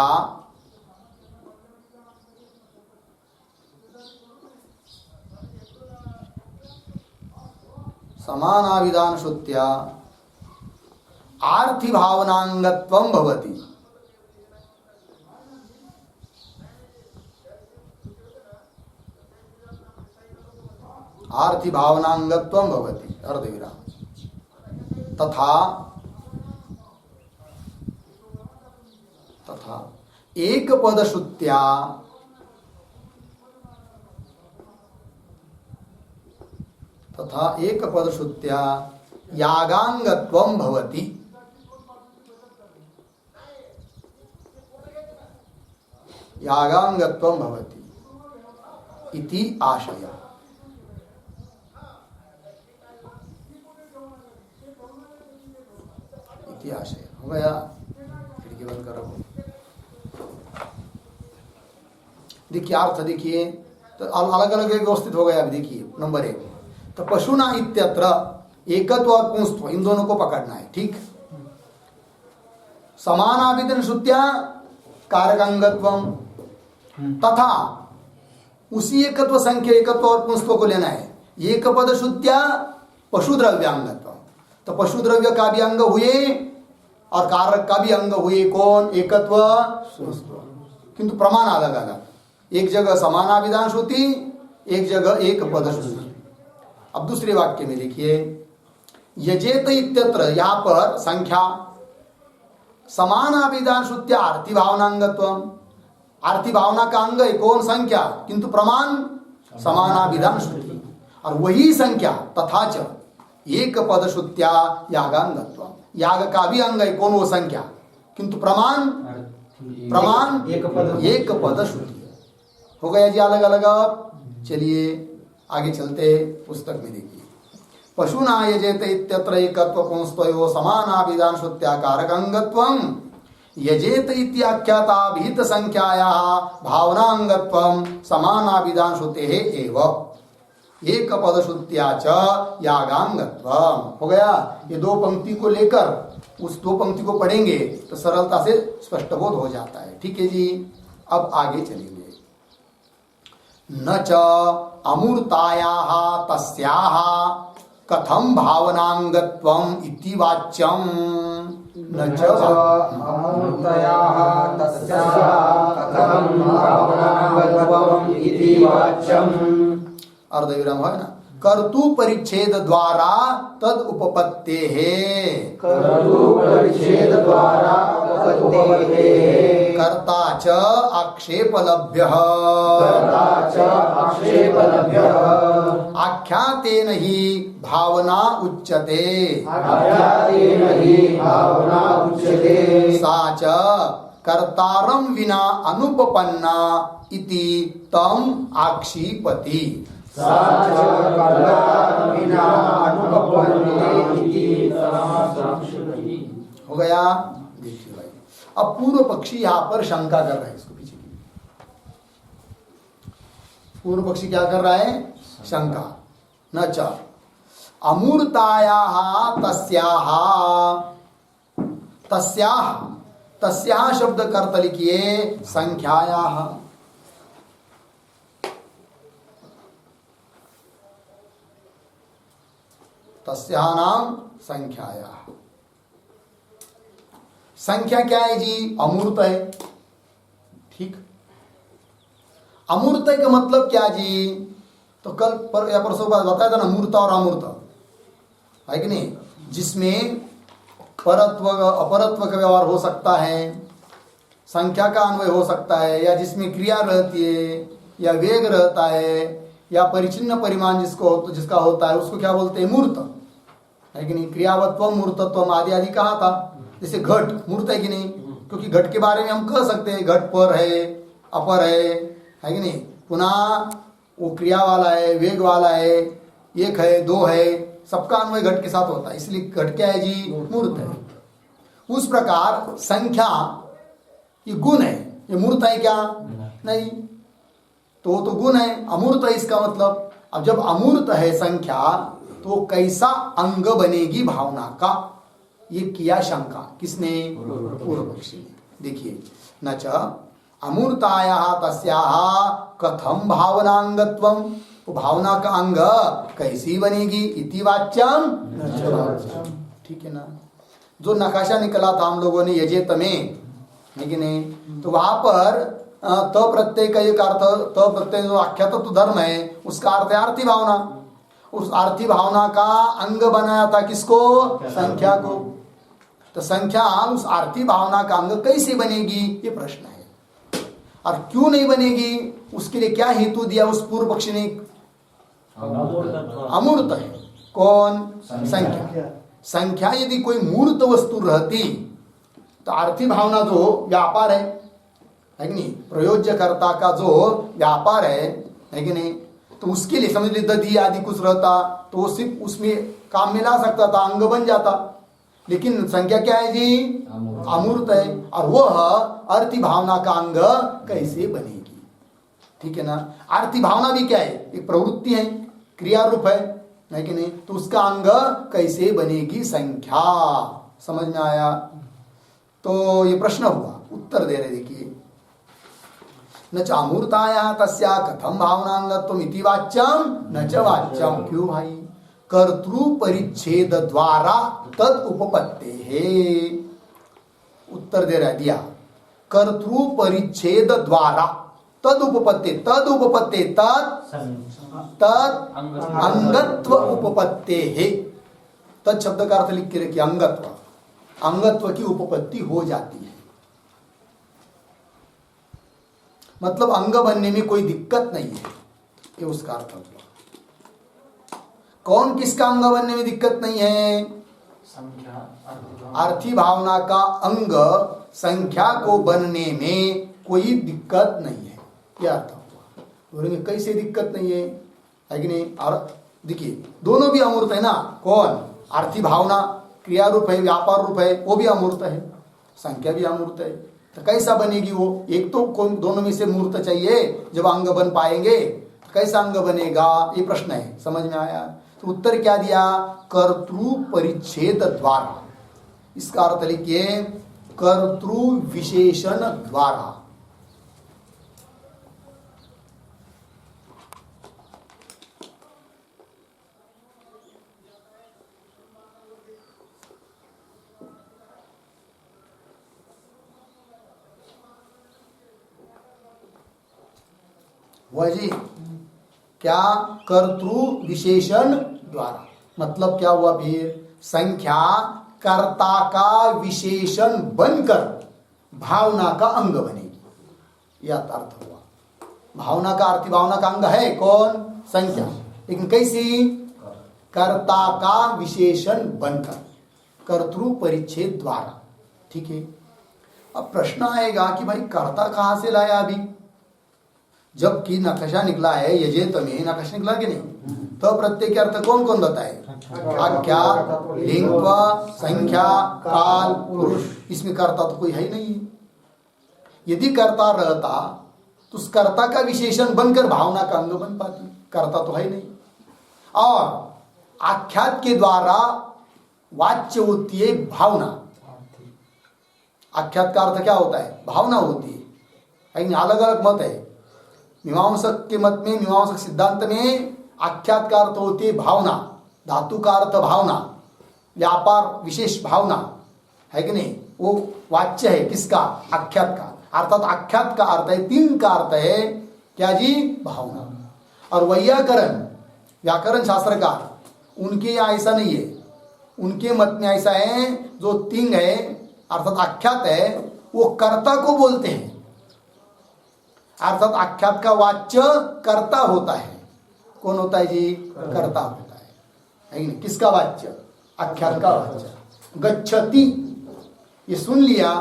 आर्थी भावनांगत्वं भवति। अर्धविराम। तथा एक पद श्रुत्या यागांगत्वं भवति। इति आशय। हो गया। खिड़की बंद करो। देखिए अर्थ देखिए, तो अलग अलग व्यवस्थित हो गया। अभी देखिए नंबर 1, तो पशुना इत्यत्र एकत्व और पुंस्त्व इन दोनों को पकड़ना है, ठीक। समानाभिधन श्रुत्या कारकांगत्वम, तथा उसी एकत्व संख्या एकत्व और पुंस्त्व को लेना है। एक पद श्रुत्या पशु द्रव्यांगत्व, तो पशु द्रव्य का भी अंग हुए और कारक का भी अंग हुए कौन? एकत्व पुंस्त्व, किंतु प्रमाण अलग अलग। एक जगह समानाभिधान श्रुति, एक जगह एक पद श्रुति। अब दूसरे वाक्य में देखिए, यजेत इत्यत्र, यहां पर संख्या समानाभिधान श्रुत्या आरती भावनांगत्व, आरती भावना का अंग है कौन? संख्या, किंतु प्रमाण समानाभिधान श्रुति। और वही संख्या तथा च एक पद श्रुत्या यागांगत्व, याग का भी अंग है कौन? वो संख्या, किंतु प्रमाण एक पद श्रुति। हो गया जी अलग अलग। अब चलिए आगे चलते, पुस्तक में देखिए, पशुना यजेत इत्यत्र एकत्व पुंस्त्वयो समानाभिधान श्रुत्या कारकांगत्वम, यजेत इत्याख्याता विहित संख्यायाः भावनांगत्वम समानाभिधान श्रुतेः एव एक पद श्रुत्या च यागांगत्वम। हो गया। ये दो पंक्ति को लेकर उस दो पंक्ति को पढ़ेंगे तो सरलता से स्पष्टबोध हो जाता है, ठीक है जी। अब आगे चलेंगे। न च अमूर्तायाः तस्याः कथम भावनांगत्वम इति वाच्यम। न च अमूर्तयाः तस्याः कथम भावनांगत्वम इति वाच्यम। अर्धविराम है ना। कर्तु परिच्छेद द्वारा तद उपपत्ते है, कर्तु परिच्छेद द्वारा उपपत्ते है, कर्ता च आक्षेपलभ्यः, कर्ता च आक्षेपलभ्यः, आख्यातेन हि भावना उच्यते, आख्यातेन हि भावना उच्यते, सा च कर्तारं विना अनुपपन्ना इति तम आक्षिपति। सा च कर्तारं विना अनुपपन्ने इति तम आक्षिपति। हो गया। देखिए भाई, अब पूर्व पक्षी यहाँ पर शंका कर रहा है, इसको पीछे पूर्व पक्षी क्या कर रहा है? शंका। न च अमूर्तायाः तस्याः, तस्याः तस्याः शब्द कर्त लिखिए संख्यायाः, तस्याः नाम संख्यायाः। संख्या क्या है जी? अमूर्त है, ठीक। अमूर्त का मतलब क्या जी? तो कल पर या परसों बाद बताया था ना, मूर्त और अमूर्त है कि नहीं, जिसमें परत्व अपरत्व का व्यवहार हो सकता है, संख्या का अन्वय हो सकता है, या जिसमें क्रिया रहती है या वेग रहता है या परिचिन्न परिमाण जिसका होता है, उसको क्या बोलते हैं? मूर्त है कि नहीं। क्रियावत्व मूर्तत्व आदि आदि कहा था। जैसे घट मूर्त है कि नहीं, क्योंकि घट के बारे में हम कह सकते हैं घट पर है, अपर है कि नहीं। पुनः वो क्रिया वाला है, वेग वाला है, एक है, दो है, सबका अन्वय घट के साथ होता है, इसलिए घट क्या है जी? मूर्त है। उस प्रकार संख्या ये गुण है, ये मूर्त है क्या? नहीं, तो गुण है, अमूर्त है इसका मतलब। अब जब अमूर्त है संख्या तो कैसा अंग बनेगी भावना का? ये किया शंका किसने? पूर्व पक्षी ने। देखिए, न च अमूर्तायाः तस्याः कथम भावनांगत्वम, वो भावना का अंग कैसी बनेगी? इति वाच्यम, ठीक है ना। जो नकाशा निकला था हम लोगों ने यजेत में, लेकिन तो वहां पर त प्रत्यय का एक अर्थ, त प्रत्यय जो आख्यात तो धर्म है, उसका अर्थ है आरती भावना। उस आरती भावना का अंग बनाया था किसको? संख्या को। तो संख्या उस आरती भावना का अंग कैसे बनेगी, ये प्रश्न है। और क्यों नहीं बनेगी, उसके लिए क्या हेतु दिया उस पूर्व पक्षी ने? अमूर्त है कौन? संख्या। संख्या यदि कोई मूर्त वस्तु रहती तो आरती भावना जो व्यापार है कि नहीं, प्रयोज्यकर्ता का जो व्यापार है कि नहीं, तो उसके लिए समझ लीजिए दधी आदि कुछ रहता तो वो सिर्फ उसमें काम में ला सकता था, अंग बन जाता। लेकिन संख्या क्या है जी? अमूर्त है, और वह आरती भावना का अंग कैसे बनेगी? ठीक है ना। आरती भावना भी क्या है? एक प्रवृत्ति है, क्रिया रूप है है कि नहीं? तो उसका अंग कैसे बनेगी संख्या? समझ में आया? तो ये प्रश्न हुआ, उत्तर दे रहे देखिए। न च अमूर्ताया तस्या कथम भावनांगत्वम इति वाच्यम न च वाच्यम। क्यों भाई? कर्तृ परिच्छेद द्वारा तद उपपत्ते है। उत्तर दे रहा दिया, कर्तृ परिच्छेद द्वारा तद उपपत्ति, तद उपपत्ति, तद अंगत्व उपपत्ते है। तद शब्द का अर्थ लिख के रखिए, अंगत्व, अंगत्व की उपपत्ति हो जाती है। मतलब अंग बनने में कोई दिक्कत नहीं है, ये उसका अर्थ हुआ। कौन किसका अंग बनने में दिक्कत नहीं है? संख्या अर्थी भावना का अंग संख्या को बनने में कोई दिक्कत नहीं है, यह अर्थ हुआ। बोलेंगे कैसे दिक्कत नहीं है कि नहीं? और देखिए दोनों भी अमूर्त है ना। कौन? अर्थी भावना क्रिया रूप है, व्यापार रूप है, वो भी अमूर्त है, संख्या भी अमूर्त है। तो कैसा बनेगी वो? एक तो कौन, दोनों में से मूर्त चाहिए जब अंग बन पाएंगे। तो कैसा अंग बनेगा, ये प्रश्न है। समझ में आया? तो उत्तर क्या दिया? कर्तृ परिच्छेद द्वारा। इसका अर्थ लिखिए, कर्तृ विशेषण द्वारा। हुआ जी? क्या? कर्तृ विशेषण द्वारा। मतलब क्या हुआ फिर? संख्या कर्ता का विशेषण बनकर भावना का अंग बनेगी, यह अर्थ हुआ। भावना का अर्थी भावना का अंग है कौन? संख्या। लेकिन कैसी? कर्ता का विशेषण बनकर, कर्तृ परिच्छेद द्वारा। ठीक है। अब प्रश्न आएगा कि भाई कर्ता कहां से लाया? अभी जबकि नक्शा निकला है यजेत में, नक्शा निकला कि नहीं? तो प्रत्यय के अर्थ कौन कौन बताए? आख्या, लिंग, संख्या, काल, पुरुष। इसमें कर्ता तो कोई है ही नहीं। यदि कर्ता रहता तो उस कर्ता का विशेषण बनकर भावना का अंग बन पाती। कर्ता तो है नहीं। और आख्यात के द्वारा वाच्य होती है भावना। आख्यात का अर्थ क्या होता है? भावना होती है। अलग अलग मत है। मीमांसक के मत में, मीमांसक सिद्धांत में आख्यात का अर्थ होती है भावना, धातु का अर्थ भावना, व्यापार विशेष भावना, है कि नहीं? वो वाच्य है किसका? आख्यात का। अर्थात आख्यात का अर्थ है, तीन का अर्थ है क्या जी? भावना। और वैयाकरण, व्याकरण शास्त्रकार, उनके यहाँ ऐसा नहीं है। उनके मत में ऐसा है, जो तिंग है अर्थात आख्यात है, वो कर्ता को बोलते हैं। अर्थात आख्यात का वाच्य कर्ता होता है। कौन होता है जी? कर्ता होता है कि नहीं? किसका वाच्य? आख्यात का वाच्य। गच्छति, ये सुन लिया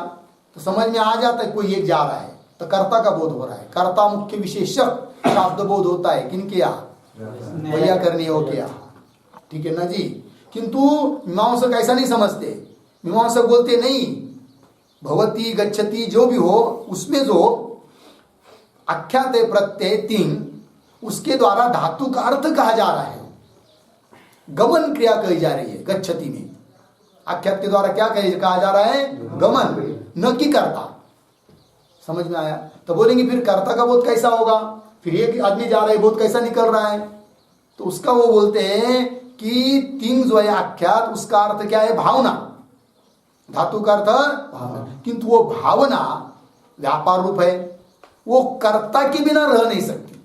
तो समझ में आ जाता है कोई एक जा रहा है, तो कर्ता का बोध हो रहा है। कर्ता मुख्य विशेषक शब्द बोध होता है किनके यहाँ? वैयाकरणियों के यहाँ। ठीक है ना जी? किंतु मीमांसक ऐसा नहीं समझते। मीमांसक बोलते नहीं, भवती गच्छति जो भी हो, उसमें जो आख्यात है प्रत्यय तिंग, उसके द्वारा धातु का अर्थ कहा जा रहा है, गमन क्रिया कही जा रही है। गच्छति में आख्यात के द्वारा क्या कहा जा रहा है? गमन, न कि कर्ता। समझ में आया? तो बोलेंगे फिर कर्ता का बोध कैसा होगा? फिर एक आदमी जा रहा है, बोध कैसा निकल रहा है? तो उसका वो बोलते हैं कि तिंग जो है आख्यात, उसका अर्थ क्या है? भावना। धातु का अर्थ भावना। किंतु वो भावना व्यापार रूप है, वो कर्ता के बिना रह नहीं सकती।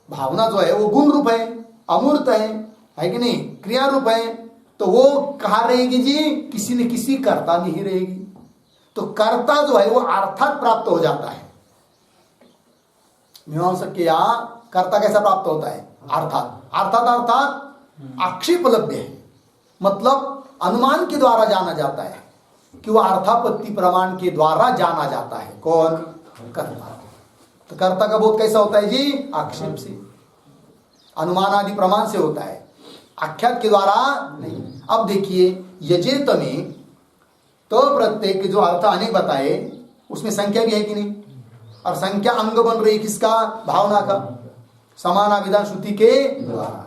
भावना जो है वो गुण रूप है, अमूर्त है कि नहीं? क्रिया रूप है। तो वो कहाँ रहेगी जी? किसी न किसी कर्ता में ही रहेगी। तो कर्ता जो है वो अर्थात प्राप्त हो जाता है। मीमांसक के यहाँ कर्ता कैसा प्राप्त होता है? अर्थात। अर्थात अर्थात आक्षेपलब्ध है, मतलब अनुमान के द्वारा जाना जाता है कि वह अर्थापत्ति प्रमाण के द्वारा जाना जाता है। कौन? कर्ता। तो कर्ता का बोध कैसा होता है जी? आक्षेप से, अनुमान आदि प्रमाण से होता है, आख्यात के द्वारा नहीं। अब देखिए यजेत में तो प्रत्यय के जो अर्थ अनेक बताए, उसमें संख्या भी है कि नहीं? और संख्या अंग बन रही किसका? भावना का। समानाविधान श्रुति के द्वारा।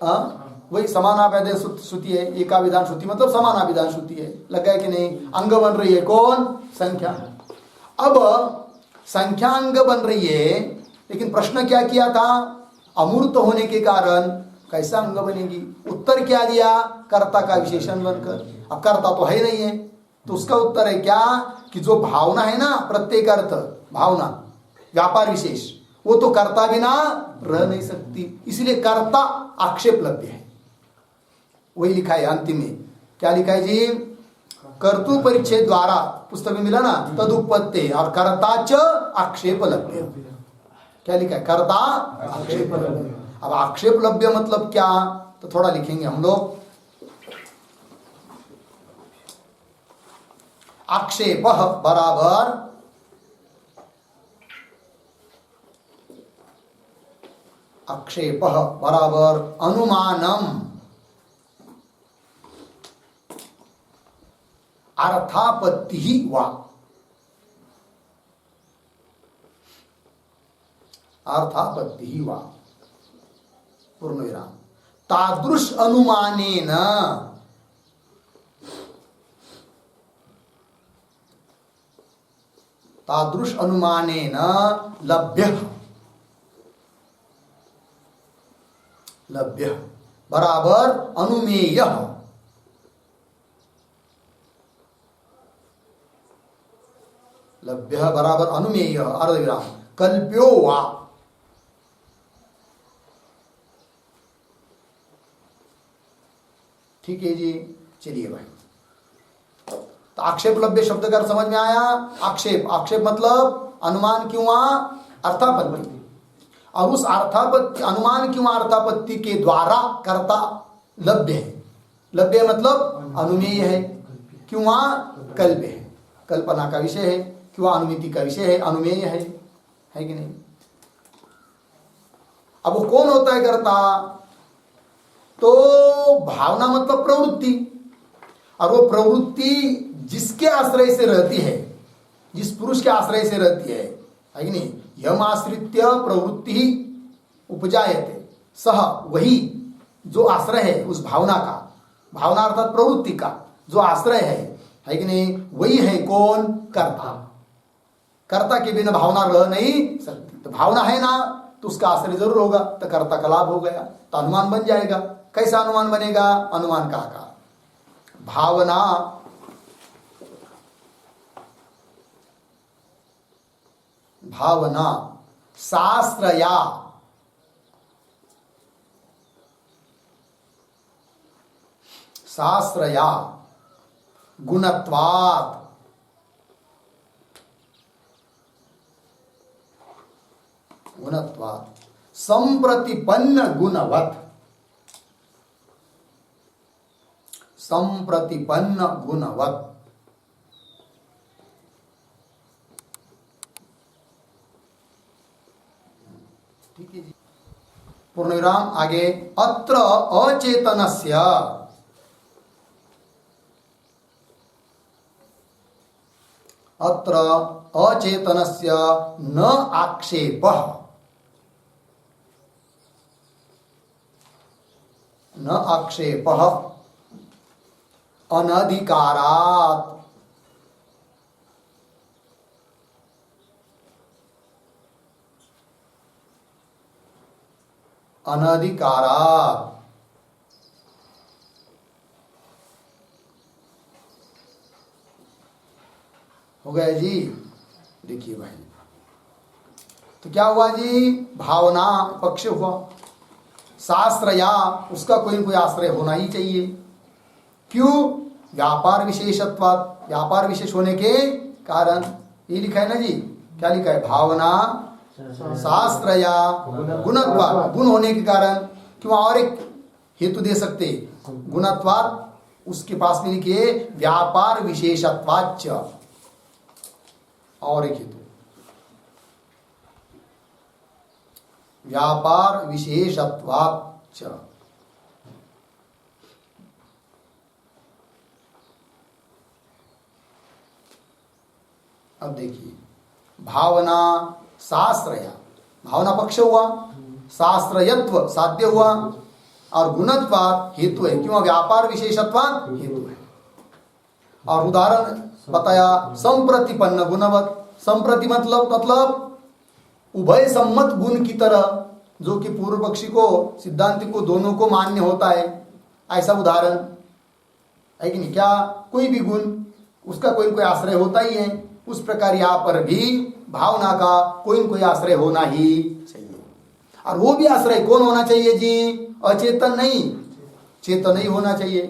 वही समानाभ्यादय श्रुति है, एकाभिधान श्रुति मतलब समानाभिधान श्रुति है। लग गया कि नहीं? अंग बन रही है कौन? संख्या। अब संख्या अंग बन रही है, लेकिन प्रश्न क्या किया था? अमूर्त होने के कारण कैसा अंग बनेगी? उत्तर क्या दिया? कर्ता का विशेषण बनकर। अब कर्ता तो है नहीं है, तो उसका उत्तर है क्या कि जो भावना है ना, प्रत्येक अर्थ भावना व्यापार विशेष, वो तो कर्ता बिना रह नहीं सकती, इसलिए कर्ता आक्षेप लभ्य है। वही लिखा है अंतिम में। क्या लिखा है जी? कर्तु परिच्छेद द्वारा पुस्तक में मिला ना, तदुपत्ते और कर्ता च आक्षेप लभ्य। क्या लिखा है? कर्ता आक्षेप लभ्य। अब आक्षेप लभ्य मतलब क्या? तो थोड़ा लिखेंगे हम लोग। आक्षेप बराबर आक्षेप बराबर अनुमानम अर्थापत्ति ही वा। अर्थापत्ति ही वा पूर्ण विराम। तादृश अनुमानेन तादृश अनुमानेन लभ्य लभ्य बराबर अनुमेय। लभ्य बराबर अनुमेय अर्धविराम कल्प्यो वा। ठीक है जी, चलिए भाई। तो आक्षेप लभ्य शब्द का समझ में आया? आक्षेप, आक्षेप मतलब अनुमान क्यों अर्थापत्ति, और उस अर्थापत्ति अनुमान क्यों अर्थापत्ति के द्वारा कर्ता लभ्य है। लभ्य मतलब अनुमेय है, क्यों कल्प्य है, कल्पना का विषय है, क्यों अनुमिति का विषय है, अनुमेय है कि नहीं? अब वो कौन होता है कर्ता? तो भावना मतलब प्रवृत्ति, और वो प्रवृत्ति जिसके आश्रय से रहती है, जिस पुरुष के आश्रय से रहती है कि नहीं? यम आश्रित्य प्रवृत्ति ही उपजायते, सह वही जो आश्रय है उस भावना का, भावना अर्थात प्रवृत्ति का जो आश्रय है कि नहीं? वही है कौन? कर्ता। कर्ता के बिना भावना रह नहीं सकती। तो भावना है ना, तो उसका आश्रय जरूर होगा, तो कर्ता का लाभ हो गया, तो अनुमान बन जाएगा। कैसा अनुमान बनेगा? अनुमान का आकार भावना भावना शास्त्रया शास्त्रया गुणत्वात् गुणत्वात् संप्रतिपन्न गुणवत् संप्रतिपन्न गुणवत्। ठीक है जी, पूर्णविराम। आगे अत्र अचेतनस्य अत्र अचेतनस्य न आक्षेपः न आक्षेपः अनधिकारात् अनधिकारात्। हो गया जी। देखिए भाई, तो क्या हुआ जी? भावना पक्ष हुआ, शास्त्र या उसका कोई न कोई आश्रय होना ही चाहिए। क्यों? व्यापार विशेषत्वात्, व्यापार विशेष होने के कारण। ये लिखा है ना जी, क्या लिखा है? भावना शास्त्र या गुणत्वात्, गुण होने के कारण। क्यों? और एक हेतु दे सकते, गुणत्वात् उसके पास में लिखिए व्यापार विशेषत्वाच्च, और एक हेतु व्यापार विशेषत्वाच्च। अब देखिए, भावना शास्त्रया, भावना पक्ष हुआ, शास्त्रयत्व साध्य हुआ, और गुणत्वात् हेतु है, क्यों व्यापार विशेषत्वात् हेतु है। और उदाहरण बताया संप्रतिपन्न गुणवत। संप्रति मतलब उभय सम्मत गुण की तरह, जो कि पूर्व पक्षी को सिद्धांति को दोनों को मान्य होता है, ऐसा उदाहरण है कि नहीं। क्या कोई भी गुण उसका कोई न कोई आश्रय होता ही है, उस प्रकार यहाँ पर भी भावना का कोई न कोई आश्रय होना ही चाहिए। और वो भी आश्रय कौन होना चाहिए जी? अचेतन नहीं, चेतन ही होना चाहिए,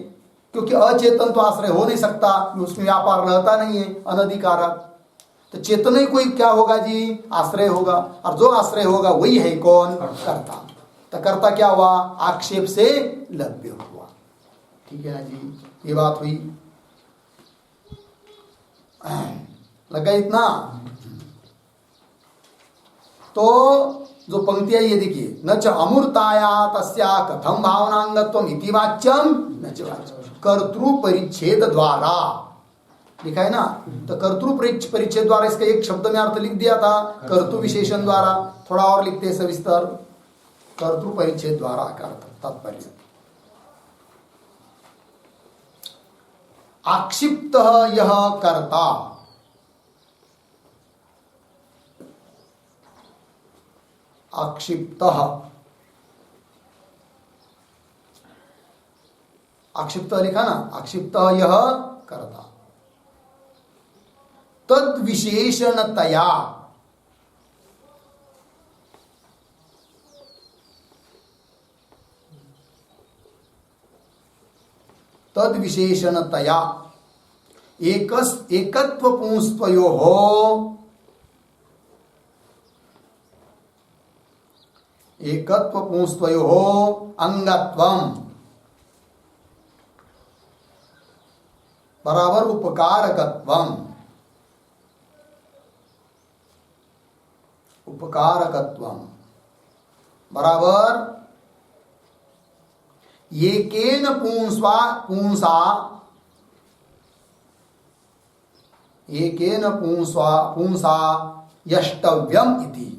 क्योंकि अचेतन तो आश्रय हो नहीं सकता, उसमें व्यापार रहता नहीं है, अनधिकारक। तो चेतन ही कोई क्या होगा जी? आश्रय होगा। और जो आश्रय होगा वही है कौन? कर्ता। तो कर्ता क्या हुआ? आक्षेप से लभ्य हुआ। ठीक है ना जी, ये बात हुई। लगा इतना? तो जो पंक्तियां ये देखिए, न च अमूर्ताया तस्या कथम भावनांगत्वम इति वाच्यम न च वाच्यम। कर्तृ परिच्छेद द्वारा लिखा है ना, तो कर्तृ परिच्छेद द्वारा इसका एक शब्द में अर्थ लिख दिया था, कर्तृ विशेषण द्वारा। थोड़ा और लिखते सविस्तर, कर्तृ परिच्छेद द्वारा का अर्थ तात्पर्य। आक्षिप्त यह कर्ता, आक्षिप्त, आक्षिप्त लिखा ना, आक्षिप्त यह कर्ता। तद विशेषणतया, तद विशेषणतया एकत्व पुंस्त्वयोः एकत्व पुंस्त्वयोः अंगत्वम बराबर उपकारकत्वम, उपकारकत्वम बराबर एकेन पुंसा एकेन पुंसा यष्टव्यम इति।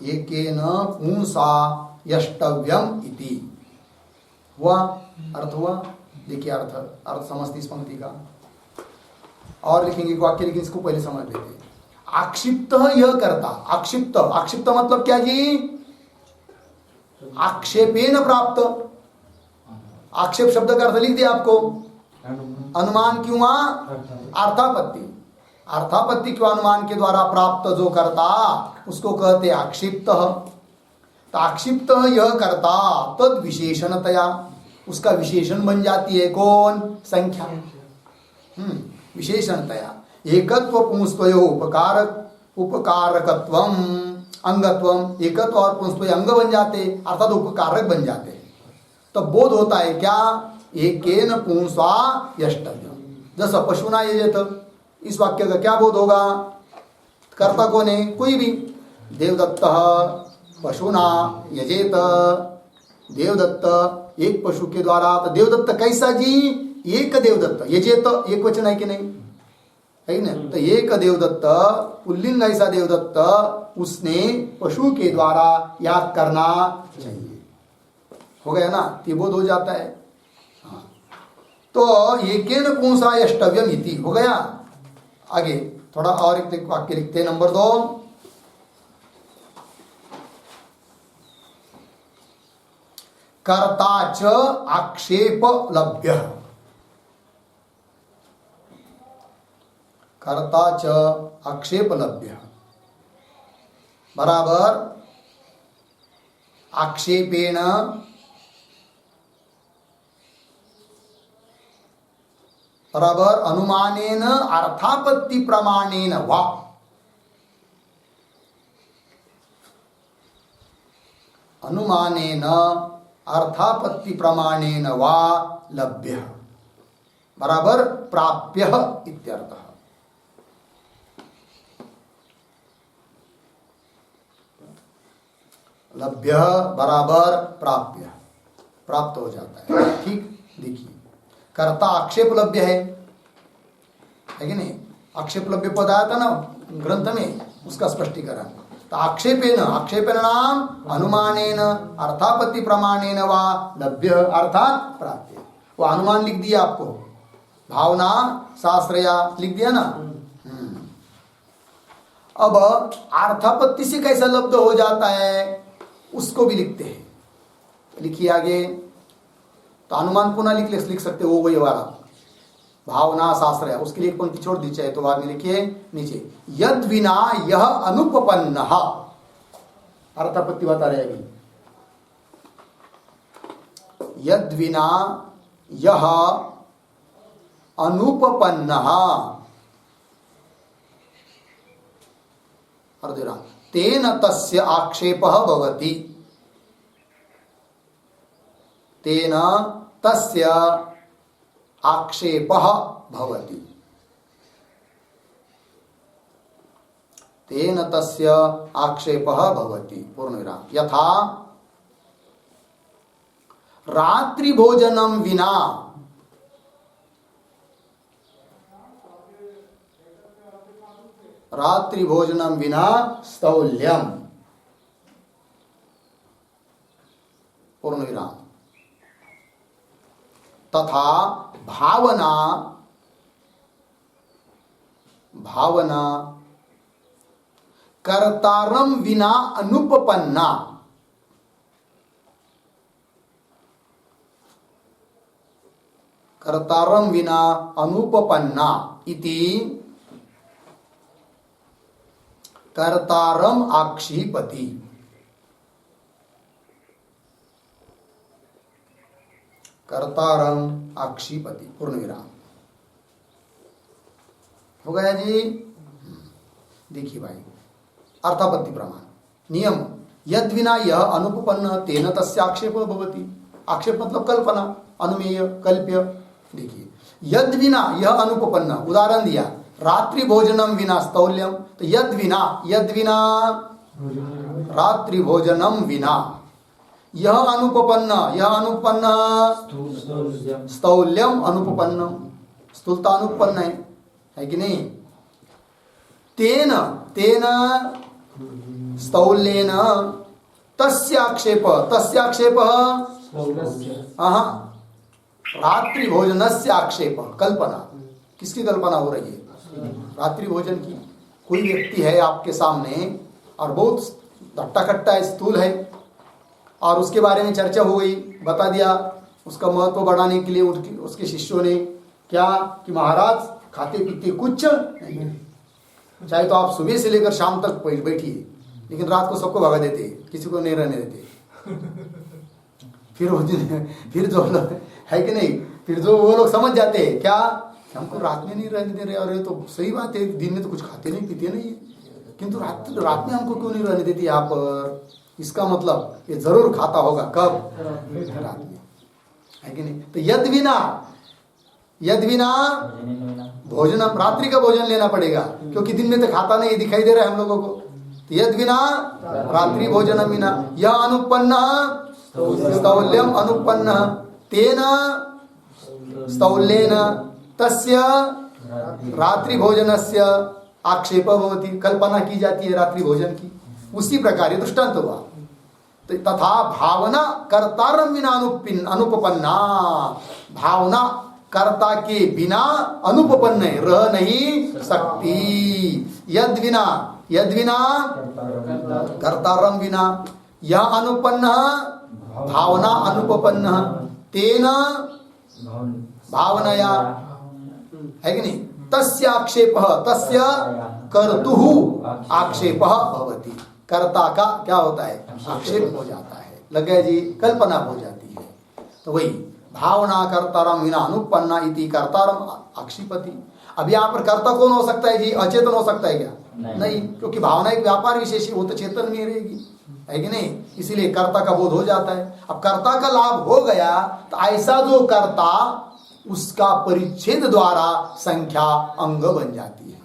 एकेन पुंसा यष्टव्यम इति हुआ, अर्थ हुआ। देखिए अर्थ समझती इस पंक्ति का। और लिखेंगे वाक्य, लेकिन इसको पहले समझ लेते हैं। आक्षिप्त यह करता, आक्षिप्त, आक्षिप्त मतलब क्या जी? आक्षेपेन प्राप्त। आक्षेप शब्द का अर्थ लिख दिया आपको, अनुमान क्यों? अर्थापत्ति, अर्थापत्ति क्यों? अनुमान के द्वारा प्राप्त जो करता उसको कहते आक्षिप्त। तो आक्षिप्त यह करता तद विशेषणतया, उसका विशेषण बन जाती है कौन? संख्या। विशेषणतया एकत्व पुंस्त्वयो उपकारकत्वम अंगत्वम, एकत्व और पुंस्त्वय अंग बन जाते, अर्थात उपकारक बन जाते। तो बोध होता है क्या? एकेन पुंसा यष्टव्यम, जैसा पशुना यजेत। इस वाक्य का क्या बोध होगा? कर्ता कौन है? कोई भी। देवदत्त पशुना यजेत, देवदत्त एक पशु के द्वारा। तो देवदत्त कैसा जी? एक देवदत्त, यजेत एक वचन है कि नहीं, है ना? तो एक देवदत्त, पुल्लिंग ऐसा देवदत्त, उसने पशु के द्वारा याद करना चाहिए। हो गया ना, ये बोध हो जाता है। हाँ। तो एकेन पुंसा यष्टव्यम इति हो गया। आगे थोड़ा और एक वाक्य लिखते हैं, नंबर 2। कर्ता च आक्षेप लभ्य, कर्ता च आक्षेप लभ्य बराबर आक्षेपेण बराबर अनुमानेन अर्थापत्ति प्रमाणेन वा, अनुमानेन अर्थापत्ति प्रमाणेन वा लभ्य बराबर प्राप्य इत्यर्थः। लभ्य बराबर प्राप्य, प्राप्त हो जाता है। ठीक, देखिए कर्ता आक्षेप लभ्य है कि नहीं? आक्षेप लभ्य पद आया था ना ग्रंथ में, उसका स्पष्टीकरण। तो आक्षेपेन, आक्षेपेन नाम अनुमानेन अर्थापत्ति प्रमाणेन वा लभ्य अर्थात प्राप्य। वो अनुमान लिख दिया आपको, भावना शास्त्रया लिख दिया ना। अब अर्थापत्ति से कैसा लब्ध हो जाता है उसको भी लिखते हैं। लिखिए आगे। तो अनुमान पुनः लिख सकते हो, वही वाला भावना शास्त्र है, उसके लिए एक पंक्ति छोड़ दी चाहे तो बाद में लिखिए नीचे, यद विना यह अनुपपन्न, अर्थापत्ति बता रहे अभी। यद विना यह अनुपपन्न, तेन तस्य आक्षेपः भवति, तेन तस्य आक्षेपः भवति, तेन तस्य आक्षेपः भवति पूर्णविराम। यथा रात्रि भोजनं विना, रात्रि भोजनं विना स्थौल्यम पूर्णविराम। तथा भावना, भावना कर्तारम विना अनुपपन्ना, कर्तारम विना अनुपपन्ना इति कर्तारम आक्षिपति, कर्तारम आक्षिपति पूर्णविराम। हो गया जी। देखिए भाई, अर्थापत्ति प्रमाण नियम, यद विना यह अनुपपन्न तेन तस्य आक्षेप भवति। आक्षेप मतलब कल्पना, अनुमेय, कल्प्य। देखिए, यद विना यह अनुपपन्न, उदाहरण दिया रात्रि भोजनम विना स्थौल्यम। तो यद विना, यद विना रात्रि भोजनम विना, यह अनुपपन्न, यह अनुपन्न स्थौल्यम अनुपपन्नम, स्थूलता अनुपन्न है कि नहीं। तेन, तेन स्थौल्येन तस्य आक्षेप, तस्य आक्षेप रात्रि भोजनस्य आक्षेप, कल्पना। किसकी कल्पना हो रही है? रात्रि भोजन की। कोई व्यक्ति है आपके सामने और बहुत हट्टा कट्टा स्थूल है और उसके बारे में चर्चा हो गई, बता दिया उसका महत्व बढ़ाने के लिए उसके शिष्यों ने क्या कि महाराज खाते पीते कुछ नहीं, चाहे तो आप सुबह से लेकर शाम तक बैठिए, लेकिन रात को सबको भगा देते, किसी को नहीं रहने देते। फिर जो है कि नहीं, फिर जो वो लोग समझ जाते हैं क्या हमको रात में नहीं रहने दे रहे, और ये तो सही बात है, दिन में तो कुछ खाते नहीं पीते नहीं, किंतु रात में हमको क्यों नहीं रहने देती यहाँ पर। इसका मतलब ये जरूर खाता होगा, कब? रात में, है कि नहीं। तो यद विना, यद विना भोजनम, रात्रि का भोजन लेना पड़ेगा क्योंकि दिन में तो खाता नहीं दिखाई दे रहा है हम लोगों को। तो यद विना रात्रि भोजनम विना यह अनुपन्न स्थौल्यम अनुपन्न तेन स्थौल्येन तस्य रात्रि भोजनस्य आक्षेप भवति, कल्पना की जाती है रात्रि भोजन की। उसी प्रकार ये दृष्टांत हुआ। तो तथा भावना कर्तारम विना अनुपपन्ना, भावना कर्ता के बिना अनुपपन्न रह नहीं सकती। यद विना, यद विना कर्तारम विना यह अनुपन्न भावना अनुपपन्न तेन भावनया, है कि नहीं। तस्य आक्षेप, तस्य कर्तुः आक्षेपः भवति, कर्ता का क्या होता है? आक्षेप हो जाता है, लग गया जी, कल्पना हो जाती है। तो वही भावना कर्तारम विना अनुपन्ना इति कर्तारम आक्षिपति। अब यहाँ पर कर्ता कौन हो सकता है जी? अचेतन हो सकता है क्या? नहीं, क्योंकि भावना एक व्यापार विशेष है, वो तो चेतन में रहेगी, है कि नहीं। इसीलिए कर्ता का बोध हो जाता है। अब कर्ता का लाभ हो गया तो ऐसा जो कर्ता, उसका परिच्छेद द्वारा संख्या अंग बन जाती है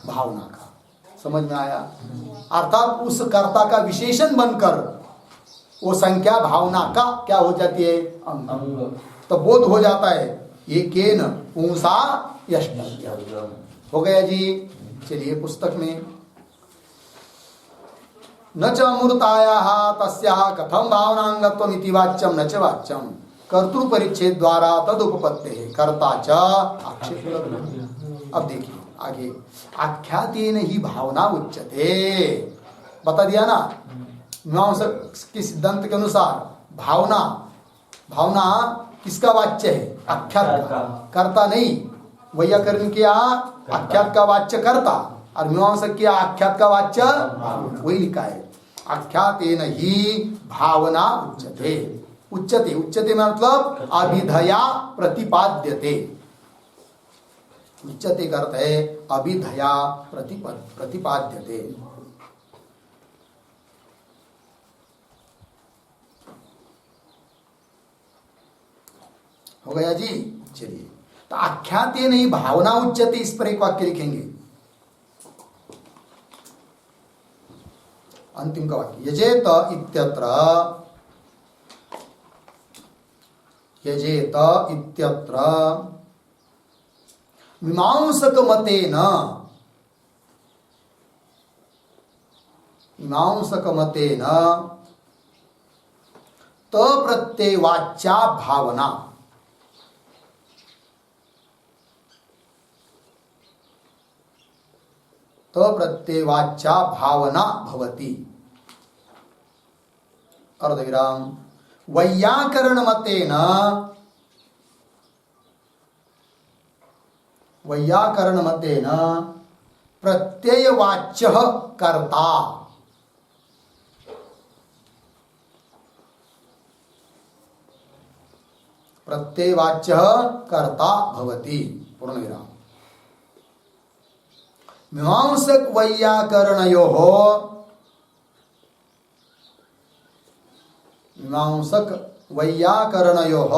भावना का। समझ में आया? अर्थात उस कर्ता का विशेषण बनकर वो संख्या भावना का क्या हो जाती है? अंग। तो बोध हो जाता है ये केन पुंसा यष्टव्यम। हो गया जी। चलिए पुस्तक में न च अमूर्तायाः तस्याः कथम भावनांगत्वम इति वाच्यम न च वाच्यम कर्तृ परिच्छेद द्वारा तदुपपत्तेः कर्ता च आक्षेप। अब देखिए आगे, आख्यातेन ही भावना उच्यते, बता दिया ना मीमांसक के सिद्धांत के अनुसार भावना, भावना किसका वाच्य है? आख्यात का, कर्ता नहीं। वैयाकरण किया आख्यात का वाच्य कर्ता और मीमांसक किया आख्यात का वाच्य, वही लिखा है आख्यातेन ही भावना उच्यते। उच्यते, उच्यते मतलब अभिधया प्रतिपाद्यते। उच्यते का अर्थ है अभिधया प्रतिपाद्यते। हो गया जी। चलिए, तो आख्याते नहीं भावना उच्यते, इस पर एक वाक्य लिखेंगे, अंतिम का वाक्य। यजेत इत्यत्र, यजेत इत्यत्र मीमांसक मतेन, मीमांसक मतेन तप्रत्यय वाच्या भावना, तप्रत्यय वाच्या भावना भवति। अर्धविराम। वैयाकरण मतेन, वैयाकरण मतेन प्रत्ययवाच्य कर्ता, प्रत्ययवाच्य कर्ता भवति। पूर्णविराम। मीमांसक वैयाकरणयोः, मीमांसक वैयाकरणयोः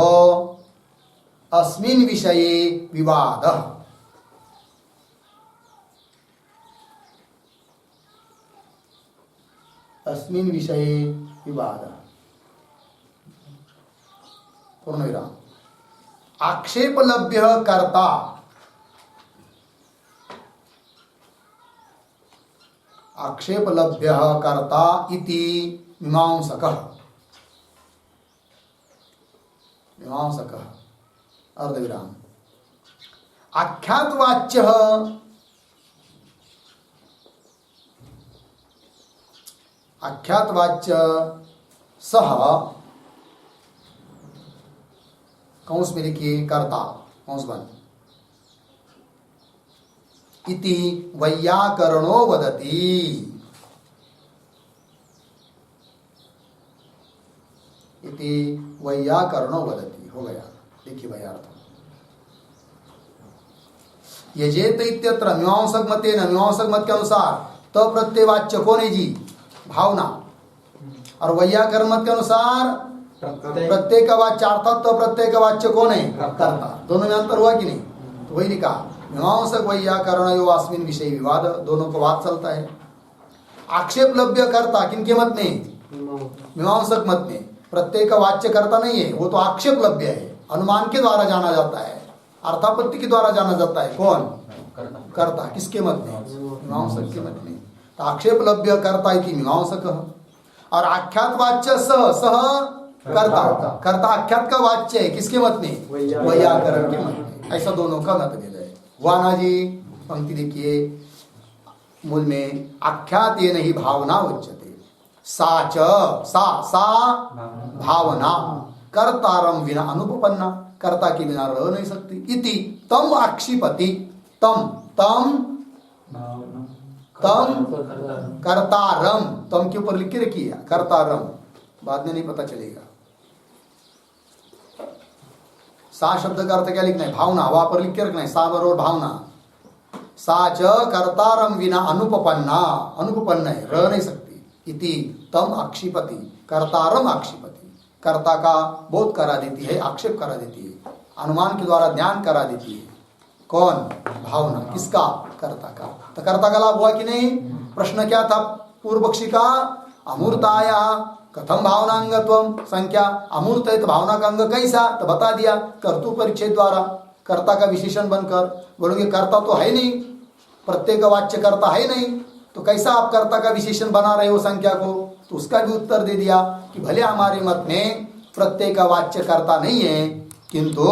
अस्मिन् विषये विवादः, अस्मिन् विषये विवादः। पूर्णविराम। आक्षेपलभ्य कर्ता, आक्षेपलभ्य कर्ता इति मीमांसकः, मीमांसकः। अर्धविराम। आख्यातवाच्य, आख्यातवाच्य सह, कंस में लिखिए कर्ता, कंस बंद, इति वैयाकरणो वदति, इति वैयाकरणो वदति। हो गया। देखिए भाई अर्थ। यजेत इत्यत्र मीमांसक मतेन, मीमांसक मत के अनुसार तो प्रत्ययवाच्य कौन है जी? भावना। और वैयाकरण मत के अनुसार प्रत्यय का वाच्य अर्थात तो प्रत्यय का वाच्य कौन है? कर्ता। दोनों में अंतर हुआ कि नहीं? तो वही लिखा मीमांसक वैयाकरणयो अस्मिन् विषय विवाद, दोनों को बात चलता है। आक्षेप लभ्य कर्ता किनके मत में? मीमांसक मत में। प्रत्यय का वाच्य कर्ता नहीं है, वो तो आक्षेप लभ्य है, अनुमान के द्वारा जाना जाता है, अर्थापत्ति के द्वारा जाना जाता है। कौन? कर्ता। किसके मत में? मीमांसक के मत में। तो आक्षेप लभ्य कर्ता इति मीमांसक। और आख्यात वाच्य सह कर्ता, कर्ता आख्यात का वाच्य है, किसके मत में? वैयाकरण के मत में। ऐसा दोनों का मतभेद है। वाना जी पंक्ति देखिए मूल में, आख्यातेन ही भावना उच्यते, सा भावना कर्तारम विना अनुपपन्ना, कर्ता के बिना रह नहीं सकती। इति तम आक्षिपति, तम कर्तारम, तम के ऊपर लिख के रखिए कर्तारम, बाद में नहीं पता चलेगा। सा शब्द का अर्थ क्या लिखना है? भावना। वहां पर लिख के रखना है सा बरोबर भावना। सा च कर्तारम विना अनुपपन्ना, अनुपपन्न है, रह नहीं सकती। इति तम आक्षिपति, कर्तारम आक्षिपति, कर्ता का बोध करा देती है, आक्षेप करा देती है, अनुमान के द्वारा ज्ञान करा देती है। कौन? भावना। किसका? कर्ता का। तो कर्ता का लाभ हुआ कि नहीं? प्रश्न क्या था पूर्व पक्षी का? अमूर्ताया कथम भावनांगत्वम, संख्या अमूर्त है तो भावना का अंग कैसा? तो बता दिया कर्तु परिच्छेद द्वारा, कर्ता का विशेषण बनकर। बोलोगे कर्ता तो है नहीं, प्रत्येक वाच्य कर्ता है नहीं, तो कैसा आप कर्ता का विशेषण बना रहे हो संख्या को? तो उसका भी उत्तर दे दिया कि भले हमारे मत में प्रत्यय का वाच्य कर्ता नहीं है, किंतु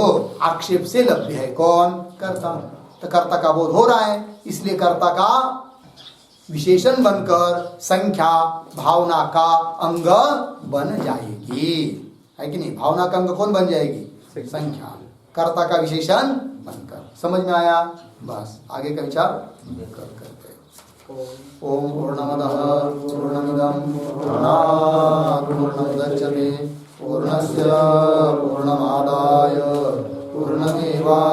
आक्षेप से लभ्य है कौन? कर्ता। तो कर्ता का बोध हो रहा है, इसलिए कर्ता का विशेषण बनकर संख्या भावना का अंग बन जाएगी, है कि नहीं? भावना का अंग कौन बन जाएगी? संख्या, कर्ता का विशेषण बनकर। समझ में आया? बस आगे का विचार करते हैं। ओम पूर्णमदः पूर्णमिदं पूर्णात् पूर्णमुदच्यते पूर्णस्य पूर्णमादाय पूर्णमेवावशिष्यते।